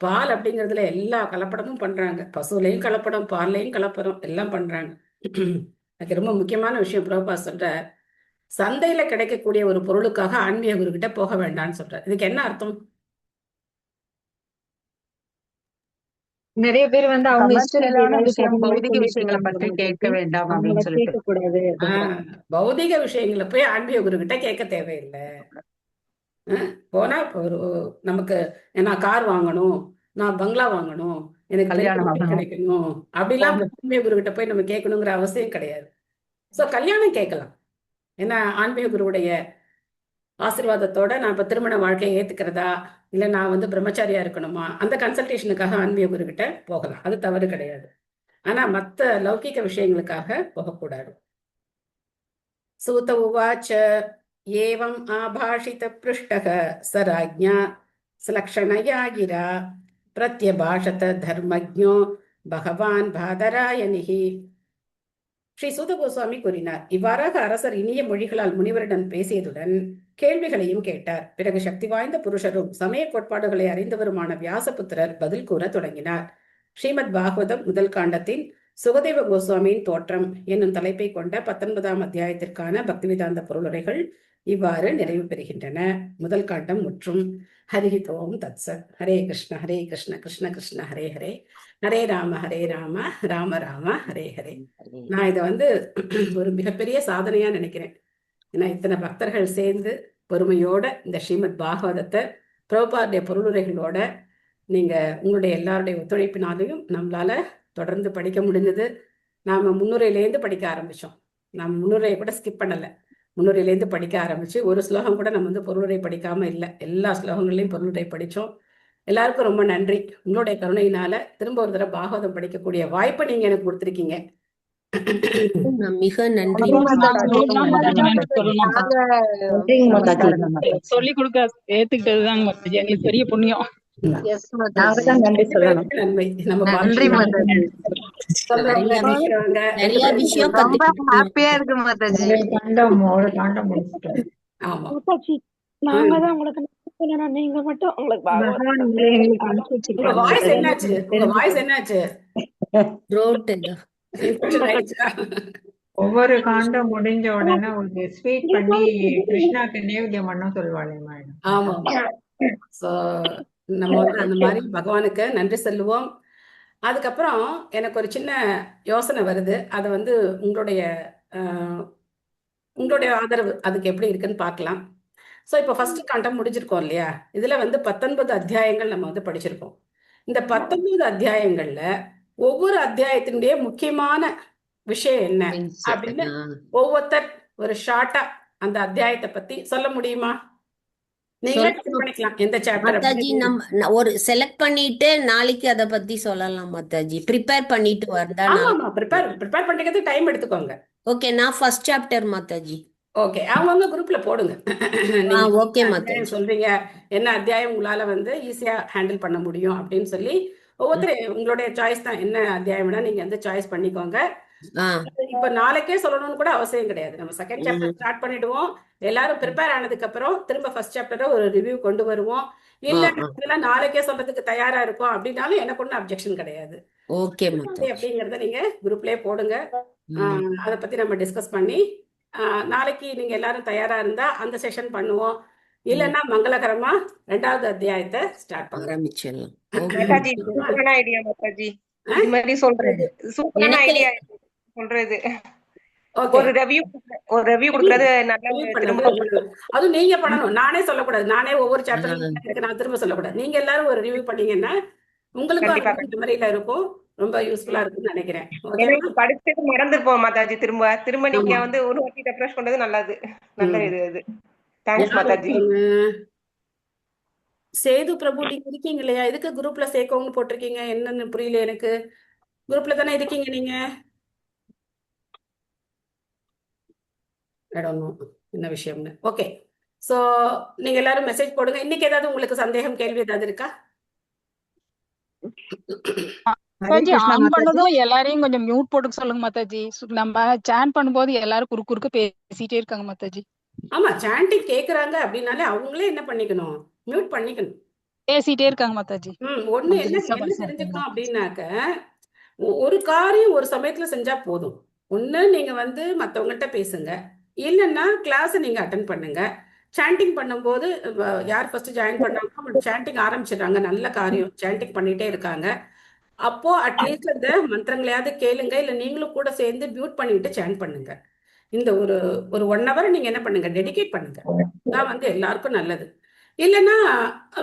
பால் அப்படிங்கிறதுல எல்லா கலப்படமும் பண்றாங்க. பசுலையும் கலப்படம், பால்லையும் கலப்படம், எல்லாம் பண்றாங்க. அதுக்கு ரொம்ப முக்கியமான விஷயம் பிரபா சொல்ற, சந்தையில கிடைக்கக்கூடிய ஒரு பொருளுக்காக ஆன்மீக குருகிட்ட போக வேண்டாம்னு சொல்ற. இதுக்கு என்ன அர்த்தம்? நிறைய பேர் வந்து அவங்க கமர்ஷியலான இஷ்டத்துக்கு விஷயம், ஏதாவது பௌதிக சொல்லிட்டு விஷயங்களை இருக்காங்க பற்றி கேட்க மாதாஜி. வேண்டாம் அவங்கள அப்படின்னு சொல்லிட்டு. கேட்கக்கூடாது பௌதிக விஷயங்களை போய் ஆன்மீக குருகிட்ட கேட்க தேவையில்லை. போனா இப்போ ஒரு நமக்கு நான் கார் வாங்கணும், நான் பங்களா வாங்கணும், எனக்கு பெரிய கல்யாணம் வீடு ஆகணும். கிடைக்கணும் அப்படிலாம் ஆன்மீக குருகிட்ட போய் நம்ம கேட்கணுங்கிற அவசியம் கிடையாது. ஸோ கல்யாணம் கேட்கலாம். ஏன்னா ஆன்மீக குருவுடைய ஆசீர்வாதத்தோட நான் இப்போ திருமண வாழ்க்கையை ஏத்துக்கிறதா, இல்லை நான் வந்து பிரம்மச்சாரியா இருக்கணுமா, அந்த கன்சல்டேஷனுக்காக ஆன்மீக குருகிட்ட போகலாம். அது தவறு கிடையாது. ஆனா மற்ற லௌகிக விஷயங்களுக்காக போகக்கூடாது. சூத உவாச்ச ஏவம் ஆபாஷித பிருஷ்டக சராஜ்ஞா ஸ்லக்ஷணயா கிரா பிரத்யபாஷத தர்மஜ்ஞோ பகவான் பாதராயணிஹி. ஸ்ரீ சூத கோஸ்வாமி கூறினார். இவ்வாறாக அரசர் இனிய மொழிகளால் முனிவரிடம் பேசியதுடன் கேள்விகளையும் கேட்டார். பிறகு சக்தி வாய்ந்த புருஷரும் சமய கோட்பாடுகளை அறிந்தவருமான வியாசபுத்திரர் பதில் கூற தொடங்கினார். ஸ்ரீமத் பாகவதம் முதல் காண்டத்தின் சுகதேவ கோஸ்வாமியின் தோற்றம் என்னும் தலைப்பை கொண்ட 19ஆம் அத்தியாயத்திற்கான பக்திவேதாந்த பொருளுரைகள் இவ்வாறு நிறைவு பெறுகின்றன. முதல் காண்டம் முற்றும். ஹரி ஓம் தத்சத். ஹரே கிருஷ்ண ஹரே கிருஷ்ண கிருஷ்ண கிருஷ்ண ஹரே ஹரே, ஹரே ராம ராம ராம ஹரே ஹரே. நான் இதை வந்து ஒரு மிகப்பெரிய சாதனையா நினைக்கிறேன். ஏன்னா இத்தனை பக்தர்கள் சேர்ந்து பொறுமையோட இந்த ஸ்ரீமத் பாகவதத்தை பிரபுபாதுடைய பொருளுரைகளோட நீங்க உங்களுடைய எல்லாருடைய ஒத்துழைப்பினாலையும் நம்மளால தொடர்ந்து படிக்க முடிஞ்சது. நாம முன்னுரையிலேருந்து படிக்க ஆரம்பிச்சோம். நாம் முன்னுரையை கூட ஸ்கிப் பண்ணல. முன்னுரையிலேருந்து படிக்க ஆரம்பிச்சு ஒரு ஸ்லோகம் கூட நம்ம வந்து பொருளுரை படிக்காம இல்லை. எல்லா ஸ்லோகங்களையும் பொருளுரை படித்தோம். எல்லாருக்கும் ரொம்ப நன்றி. உங்களுடைய கருணையினால திரும்ப ஒரு தடவை பாகவதம் படிக்கக்கூடிய வாய்ப்பை நீங்க எனக்கு கொடுத்துருக்கீங்க. மிக நன்றி. சொல்லி கொடுக்க ஏத்துக்கிட்டதுதாங்க மாதாஜி எங்களுக்கு பெரிய புண்ணியம். நன்மை. நம்ம நன்றி மாதாஜி. நிறைய விஷயம் ரொம்ப ஹாப்பியா இருக்கு மாதாஜி. ஆமா, நாங்க தான் உங்களுக்கு சொல்லணும், நீங்க மட்டும் உங்களுக்கு உங்க வாய்ஸ் என்னாச்சு? உங்க வாய்ஸ் என்னாச்சு? ஒவ்வொரு காண்டம் முடிஞ்ச உடனே ஒரு ஸ்வீட் பண்ணி கிருஷ்ணாக்கு நேவேத்தியம் பண்ண சொல்லுவாளே மேடம். ஆமா, சோ நம்ம வந்து அந்த மாதிரி பகவானுக்கு நன்றி சொல்லுவோம். அதுக்கப்புறம் எனக்கு ஒரு சின்ன யோசனை வருது. அதை வந்து உங்களுடைய உங்களுடைய ஆதரவு அதுக்கு எப்படி இருக்குன்னு பார்க்கலாம். ஸோ இப்போ ஃபர்ஸ்ட் கண்டம் முடிஞ்சிருக்கோம் இல்லையா? இதுல வந்து 19 அத்தியாயங்கள் நம்ம வந்து படிச்சிருக்கோம். இந்த 19 அத்தியாயங்கள்ல ஒவ்வொரு அத்தியாயத்தினுடைய முக்கியமான விஷயம் என்ன அப்படின்னு ஒவ்வொருத்தர் ஒரு ஷார்ட்டா அந்த அத்தியாயத்தை பத்தி சொல்ல முடியுமா? நீங்களே பண்ணிக்கலாம் எந்த சாப்டர். மாதாஜி நம்ம ஒரு செலக்ட் பண்ணிட்டு நாளைக்கு அத பத்தி சொல்லலாம் மாதாஜி. ப்ரிப்பேர் பண்ணிட்டு வந்தா ஆமா ப்ரிப்பேர் பண்றதுக்கு டைம் எடுத்துக்கோங்க. ஓகே, நான் ஃபர்ஸ்ட் சாப்டர் மாதாஜி. ஓகே, அவங்க குரூப்ல போடுங்க. ஓகே மாதாஜி. சொல்றீங்க என்ன அத்தியாயம் உங்களால வந்து ஈஸியா ஹேண்டில் பண்ண முடியும் அப்படின்னு சொல்லி ஒவ்வொருத்தரும் உங்களுடைய சாய்ஸ் தான். என்ன அத்தியாயம்னா நீங்க வந்து சாய்ஸ் பண்ணிக்கோங்க. இப்ப நாளைக்கே சொல்லணும்னு கூட அவசியம் கிடையாது. நம்ம செகண்ட் சாப்டர் ஸ்டார்ட் பண்ணிடுவோம். எல்லாரும் ப்ரிப்பேர் ஆனதுக்கு அப்புறம் திரும்ப ஃபர்ஸ்ட் சாப்டரை ஒரு ரிவ்யூ கொண்டு வருவோம். இல்ல நாளைக்கே சொல்றதுக்கு தயாரா இருக்கும் அப்படின்னாலும் எனக்கு ஒன்றும் அப்ஜெக்ஷன் கிடையாது. ஓகே அப்படிங்கறத நீங்க குரூப்லயே போடுங்க. அத பத்தி நம்ம டிஸ்கஸ் பண்ணி நாளைக்கு நீங்க எல்லாரும் தயாரா இருந்தா அந்த செஷன் பண்ணுவோம். இல்லன்னா மங்களகரமா 2வது அத்தியாயத்தை ஸ்டார்ட் பண்ண ஆரம்பிச்சிடலாம். சூப்பரான ஐடியா மாதாஜி. இது மாதிரி சொல்றது சூப்பரான ஐடியா சொல்றது. ஒரு ரிவ்யூ கொடுக்கிறது நல்ல. அது நீங்க பண்ணணும், நானே சொல்லக்கூடாது. நானே ஒவ்வொரு சாப்டர் நான் திரும்ப சொல்லக்கூடாது. நீங்க எல்லாரும் ஒரு ரிவ்யூ பண்ணீங்கன்னா உங்களுக்கும் மெமரியில இருக்கும், ரொம்ப யூஸ்ஃபுல்லா இருக்கும்னு நினைக்கிறேன். படிச்சது மறந்துருப்போம் மாதாஜி. திரும்ப நீங்க வந்து ஒரு வாட்டி ரெஃப்ரெஷ் பண்றது நல்லது. நல்ல இது அது. தேங்க்ஸ் மாதாஜி. சேது பிரபு நீங்க இருக்கீங்க இல்லையா? எதுக்கு குரூப்ல சேர்க்கவும்னு போட்டிருக்கீங்க? என்னன்னு புரியல எனக்கு. குரூப்ல தானே இருக்கீங்க நீங்க? என்ன விஷயம்னு. ஓகே, சோ நீங்க எல்லாரும் மெசேஜ் போடுங்க. இன்னைக்கு ஏதாவது உங்களுக்கு சந்தேகம், கேள்வி ஏதாவது இருக்கா? மாதாஜி ஆன் பண்ணதும் எல்லாரையும் கொஞ்சம் மியூட் போட்டுக்க சொல்லுங்க மாதாஜி. நம்ம சாண்ட் பண்ணும்போது எல்லாரும் குறுக்க பேசிட்டே இருக்காங்க மாதாஜி. ஆமா, சாண்டிங் கேக்குறாங்க அப்படின்னாலே அவங்களே என்ன பண்ணிக்கணும், மியூட் பண்ணிக்கணும். பேசிட்டே இருக்காங்க மாதாஜி. ஒண்ணு என்ன தெரிஞ்சுக்கணும் அப்படின்னாக்க, ஒரு காரியம் ஒரு சமயத்துல செஞ்சா போதும். ஒண்ணு நீங்க வந்து மத்தவங்கள்ட்ட பேசுங்க, இல்லைன்னா கிளாஸ் நீங்க அட்டன் பண்ணுங்க. சாண்டிங் பண்ணும்போது யார் ஃபர்ஸ்ட் ஜாயின் பண்ணாங்க சாண்டிங் ஆரம்பிச்சிடுறாங்க, நல்ல காரியம். சாண்டிங் பண்ணிட்டே இருக்காங்க. அப்போ அட்லீஸ்ட் அந்த மந்திரங்களையாவது கேளுங்க, இல்ல நீங்களும் கூட சேர்ந்து மியூட் பண்ணிட்டு சாண்ட் பண்ணுங்க. இந்த ஒரு 1 hour நீங்க என்ன பண்ணுங்க, டெடிகேட் பண்ணுங்க. தான் வந்து எல்லாருக்கும் நல்லது. இல்லைன்னா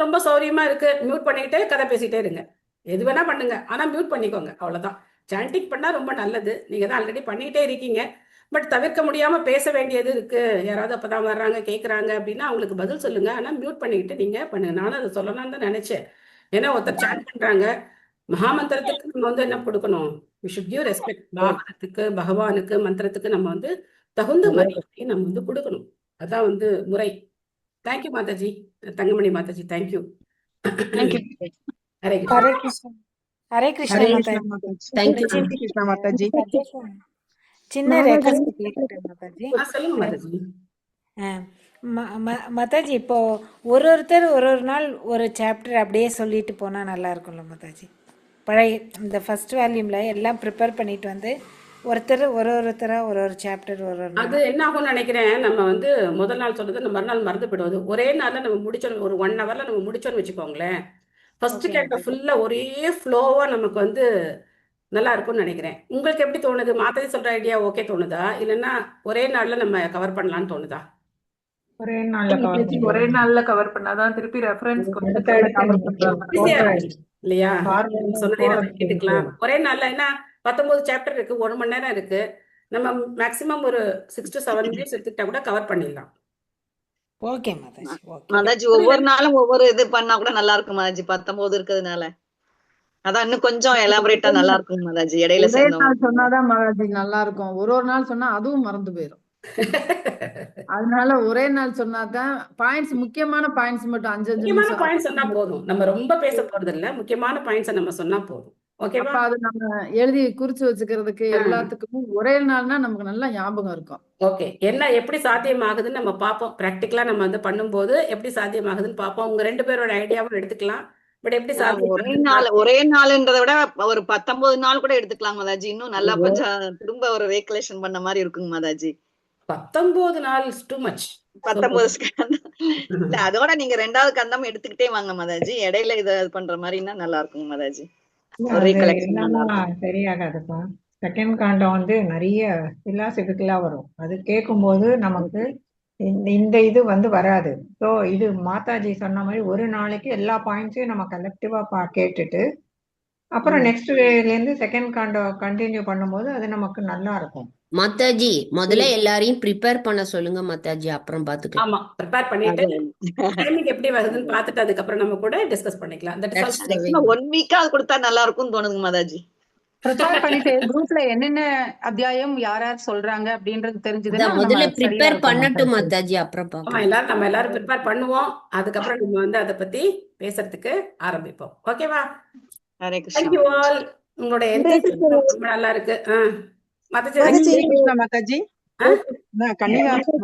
ரொம்ப சௌரியமா இருக்கு, மியூட் பண்ணிக்கிட்டே கதை பேசிட்டே இருங்க. எது வேணா பண்ணுங்க, ஆனா மியூட் பண்ணிக்கோங்க, அவ்வளவுதான். சாண்டிங் பண்ணா ரொம்ப நல்லது. நீங்க தான் ஆல்ரெடி பண்ணிக்கிட்டே இருக்கீங்க. பட் தவிர்க்க முடியாம பேச வேண்டியது இருக்கு, யாராவது அப்பதான் வர்றாங்க கேட்கறாங்க அப்படின்னா அவங்களுக்கு பதில் சொல்லுங்க, ஆனா மியூட் பண்ணிக்கிட்டு நீங்க பண்ணுங்க. நானும் அதை சொல்லலாம்னு தான் நினைச்சேன். ஏன்னா ஒருத்தர் சாண்ட் பண்றாங்க. மகாமந்திரத்துக்கு நம்ம வந்து என்ன கொடுக்கணும், we should give respect. பாகவதத்துக்கு, பகவானுக்கு, மந்திரத்துக்கு நம்ம வந்து தகுந்த மரியாதையை நம்ம வந்து கொடுக்கணும். அதான் வந்து முறை. Thank you Mataji, Thangamani Mataji, thank you. ஹரே கிருஷ்ணா. ஹரே கிருஷ்ணா மாதாஜி. சின்ன ரெக்வெஸ்ட் கேட்கிறேன் மாதாஜி. சொல்லுங்க மாதாஜி. மாதாஜி, இப்போ ஒருத்தர் ஒரு நாள் ஒரு சாப்டர் அப்படியே சொல்லிட்டு போனா நல்லா இருக்கும்ல மாதாஜி? பழைய இந்த ஃபர்ஸ்ட் வால்யூம்ல எல்லாம் ப்ரிப்பேர் பண்ணிட்டு வந்து ஒருத்தர் ஒருத்தரா ஒரு சாப்டர் அது என்ன ஆகும்னு நினைக்கிறேன், நம்ம வந்து முதல் நாள் சொல்றது நம்ம மறுநாள் மறந்து போயிடுவது. ஒரே நாள்ல நம்ம முடிச்சோம், ஒரு 1 hourல நம்ம முடிச்சோன்னு வச்சுக்கோங்களேன். ஃபர்ஸ்ட் சாப்டர் ஃபுல்லா ஒரே ஃப்ளோவா நமக்கு வந்து நல்லா இருக்கும்னு நினைக்கிறேன். உங்களுக்கு எப்படி தோணுது? மாதாஜி சொல்ற ஐடியா ஓகே தோணுதா, இல்லைன்னா ஒரே நாள்ல நம்ம கவர் பண்ணலாம்னு தோணுதா? ஒரே நாள்ல கவர் பண்ணாதான் திருப்பி ரெஃபரன்ஸ் இல்லையா? சொன்னதே நம்ம கேட்டுக்கலாம் ஒரே நாள்ல. ஏன்னா 19 சாப்டர் இருக்கு, 1 மணி நேரம் இருக்கு. நம்ம மேக்ஸிமம் ஒரு 6 to 7 minutes எடுத்துக்கிட்டா கூட கவர் பண்ணிடலாம். ஓகே மாதாஜி. மாதாஜி ஒவ்வொரு நாளும் ஒவ்வொரு இது பண்ணா கூட நல்லா இருக்கும் மாதாஜி. 19 இருக்கிறதுனால அதான் இன்னும் கொஞ்சம் எலாபரேட்டா நல்லா இருக்கும் மாதாஜி. இடையில சொன்னாதான் மாதாஜி நல்லா இருக்கும். ஒரு நாள் சொன்னா அதுவும் மறந்து போயிடும். அதனால ஒரே நாள் சொன்னாதான் பாயிண்ட்ஸ், முக்கியமான பாயிண்ட்ஸ் மட்டும் 5 முக்கியமான பாயிண்ட்ஸ் சொன்னா போதும். நம்ம ரொம்ப பேச போறது இல்ல, முக்கியமான பாயிண்ட்ஸ் நம்ம சொன்னா போதும். ஓகேவா? அது நம்ம எழுதி குறிச்சு வச்சுக்கிறதுக்கு எல்லாத்துக்கும் ஒரே நாள்னா நமக்கு நல்லா ஞாபகம் இருக்கும். ஓகே, என்ன எப்படி சாத்தியமாகுதுன்னு நம்ம பார்ப்போம். பிராக்டிக்கலா நம்ம வந்து பண்ணும்போது எப்படி சாத்தியமாகுதுன்னு பார்ப்போம். உங்க 2 பேரோட ஐடியாவும் எடுத்துக்கலாம். பட் எப்படி ஒரே நாள்ன்றதை விட ஒரு 19 நாள் கூட எடுத்துக்கலாம் மாதாஜி. இன்னும் நல்லா கொஞ்சம் திரும்ப ஒரு ரீகலெக்ஷன் பண்ண மாதிரி இருக்குங்க மாதாஜி. 19 நாள் இஸ் டூ மச். 19 இல்ல, அதோட நீங்க 2வது கந்தம் எடுத்துக்கிட்டே வாங்க மாதாஜி. இடையில இத பண்ற மாதிரின்னா நல்லா இருக்குங்க மாதாஜி. சரியாகாதுப்பா. செகண்ட் காண்டம் வந்து நிறைய பிலாசபிக்கலா வரும். அது கேட்கும்போது நமக்கு இந்த இது வந்து வராது. ஸோ இது மாதாஜி சொன்ன மாதிரி ஒரு நாளைக்கு எல்லா பாயிண்ட்ஸையும் நம்ம கலெக்டிவா கேட்டுட்டு அப்புறம் நெக்ஸ்ட் இருந்து செகண்ட் காண்டம் கண்டினியூ பண்ணும்போது அது நமக்கு நல்லா இருக்கும். மாதாஜி முதல்ல எல்லாரையும் ப்ரிப்பேர் பண்ண சொல்லுங்க மாதாஜி, அப்புறம் பாத்துக்கலாம். ஆமா, ப்ரிப்பேர் பண்ணிட்டு டைமிங் எப்படி வருதுன்னு பார்த்துட்டு அதுக்கப்புறம் நம்ம கூட டிஸ்கஸ் பண்ணிக்கலாம். தட் இஸ் ஆல்சோ 1 வீக்கா அது கொடுத்தா நல்லா இருக்கும்னு தோணுதுங்க மாதாஜி. ப்ரிப்பேர் பண்ணிட்டு குரூப்ல என்னென்ன அத்தியாயம் யார் யார் சொல்றாங்க அப்படின்றது தெரிஞ்சதுன்னா முதல்ல நம்ம ப்ரிப்பேர் சரியா இருக்கும் பண்ணட்டும் மாதாஜி. மாதாஜி, அப்புறம் ஆமா, பார்க்கலாம். நம்ம எல்லாரும் ப்ரிப்பேர் பண்ணுவோம். அதுக்கப்புறம் நம்ம வந்து அதை பத்தி பேசுறதுக்கு ஆரம்பிப்போம். ஓகேவா? ஹரே தேங்க்யூ கிருஷ்ணா. ஆல். உங்களோட enthusiasm ரொம்ப நல்லா இருக்கு. Mataji Mataji, next Hare week- Krishna Mataji. ஆ? நான்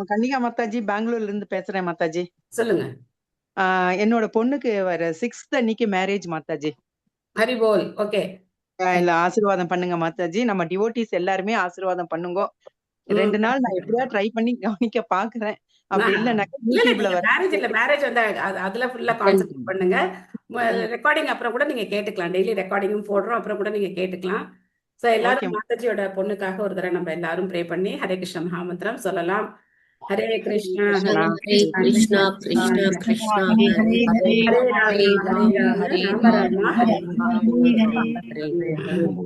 கன்னிகா மாதாஜி பெங்களூர்ல இருந்து பேசுறேன் மாதாஜி. சொல்லுங்க. என்னோட பொண்ணுக்கு வர 6th அன்னைக்கு மேரேஜ் மாதாஜி. ஹரி போல். ஓகே, இல்ல ஆசீர்வாதம் பண்ணுங்க மாதாஜி. நம்ம டிவோட்டிஸ் எல்லாருமே ஆசீர்வாதம் பண்ணுங்க. 2 நாள் நான் எப்படியா ட்ரை பண்ணி கவனிக்க பாக்குறேன். அப்படி இல்லைனாக்கா யூடியூப்ல வர மேரேஜ் வந்து அதுல ஃபுல்லா கான்சென்ட்ரேட் பண்ணுங்க. ரெக்கார்டிங் அப்புறம் கூட நீங்க கேட்டுக்கலாம். டெய்லி ரெக்கார்டிங்கும் போடுறோம், அப்புறம் கூட நீங்க கேட்டுக்கலாம். சோ எல்லாரும் மாதாஜியோட பொண்ணுக்காக ஒரு தடவை நம்ம எல்லாரும் ப்ரே பண்ணி ஹரே கிருஷ்ண மகாமந்திரம் சொல்லலாம். ஹரே கிருஷ்ணா ஹரே கிருஷ்ணா கிருஷ்ணா கிருஷ்ணா ஹரே ஹரே ஹரே ஹரே ராமா ஹரே ராம ராமா ஹரே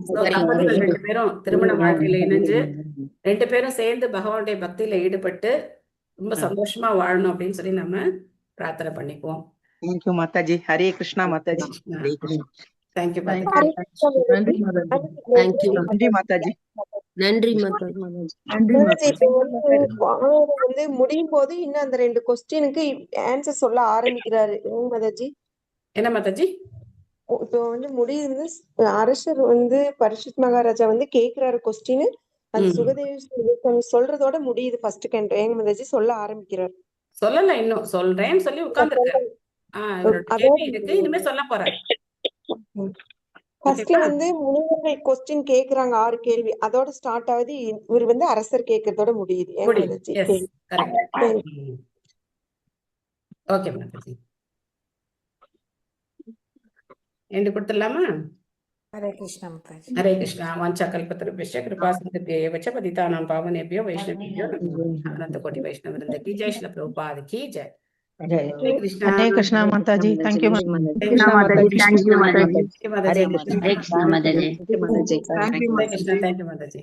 So, ஹரே தம்பதிகள் 2 பேரும் திருமண வாழ்க்கையில இணைஞ்சு 2 பேரும் சேர்ந்து பகவானுடைய பக்தியில ஈடுபட்டு ரொம்ப சந்தோஷமா வாழணும் அப்படின்னு சொல்லி நம்ம பிரார்த்தனை பண்ணிக்குவோம். தேங்க்யூ மாதாஜி. ஹரே கிருஷ்ணா மாதாஜி. ஹரே கிருஷ்ணா. தேங்க்யூ நன்றி மாதாஜி. தேங்க்யூ. நன்றி மாதாஜி. நன்றி மாதாஜி. நன்றி மாதாஜி, மாதாஜி. இப்போ வந்து பாரதம் வந்து முடியும் போது இன்னும் அந்த 2 கொஸ்டினுக்கு ஆன்சர் சொல்ல ஆரம்பிக்கிறாரு. ஏன் மாதாஜி? என்ன மாதாஜி? இப்போ வந்து முடியுது. அரசர் வந்து பரிஷத் மகாராஜா வந்து கேக்குறாரு கொஸ்டின். அது சுகதேவ சொல்றதோட முடியுது ஃபர்ஸ்ட் கண்ட். ஏங்க மாதாஜி சொல்ல ஆரம்பிக்கிறாரு. சொல்லல, இன்னும் சொல்றேன்னு சொல்லி உட்கார்ந்துருக்காரு. இவரோட கேள்வி இருக்கு, இனிமே சொல்ல போறாரு. ஃபர்ஸ்ட்ல வந்து முனிவர்கள் கொஸ்டின் கேக்குறாங்க 6 கேள்வி. அதோட ஸ்டார்ட் ஆகுது. இவர் வந்து அரசர் கேக்குறதோட முடியுது. ஏங்க Mataji? Yes, correct. Okay Mataji, end கொடுத்துடலாமா? ஹரே கிருஷ்ணா மாதாஜி. ஹரே கிருஷ்ணா. வாஞ்சா கல்பத்ருபியஸ்ய கிருபா சிந்துப்யேவ வச்ச பதிதானாம் பாவனேபியோ வைஷ்ணவேபியோ நமோ அனந்த கோடி வைஷ்ணவ விருந்த கி ஜெய். ஸ்ரீல பிரபுபாத கி Jai. Hare Krishna. Hare Krishna Mataji. Thank you Krishna Mataji. Thank you Mataji. Hare Krishna. Hare Krishna. Hare Krishna Mataji. Thank you Mataji. Hare Krishna. Thank you Mataji.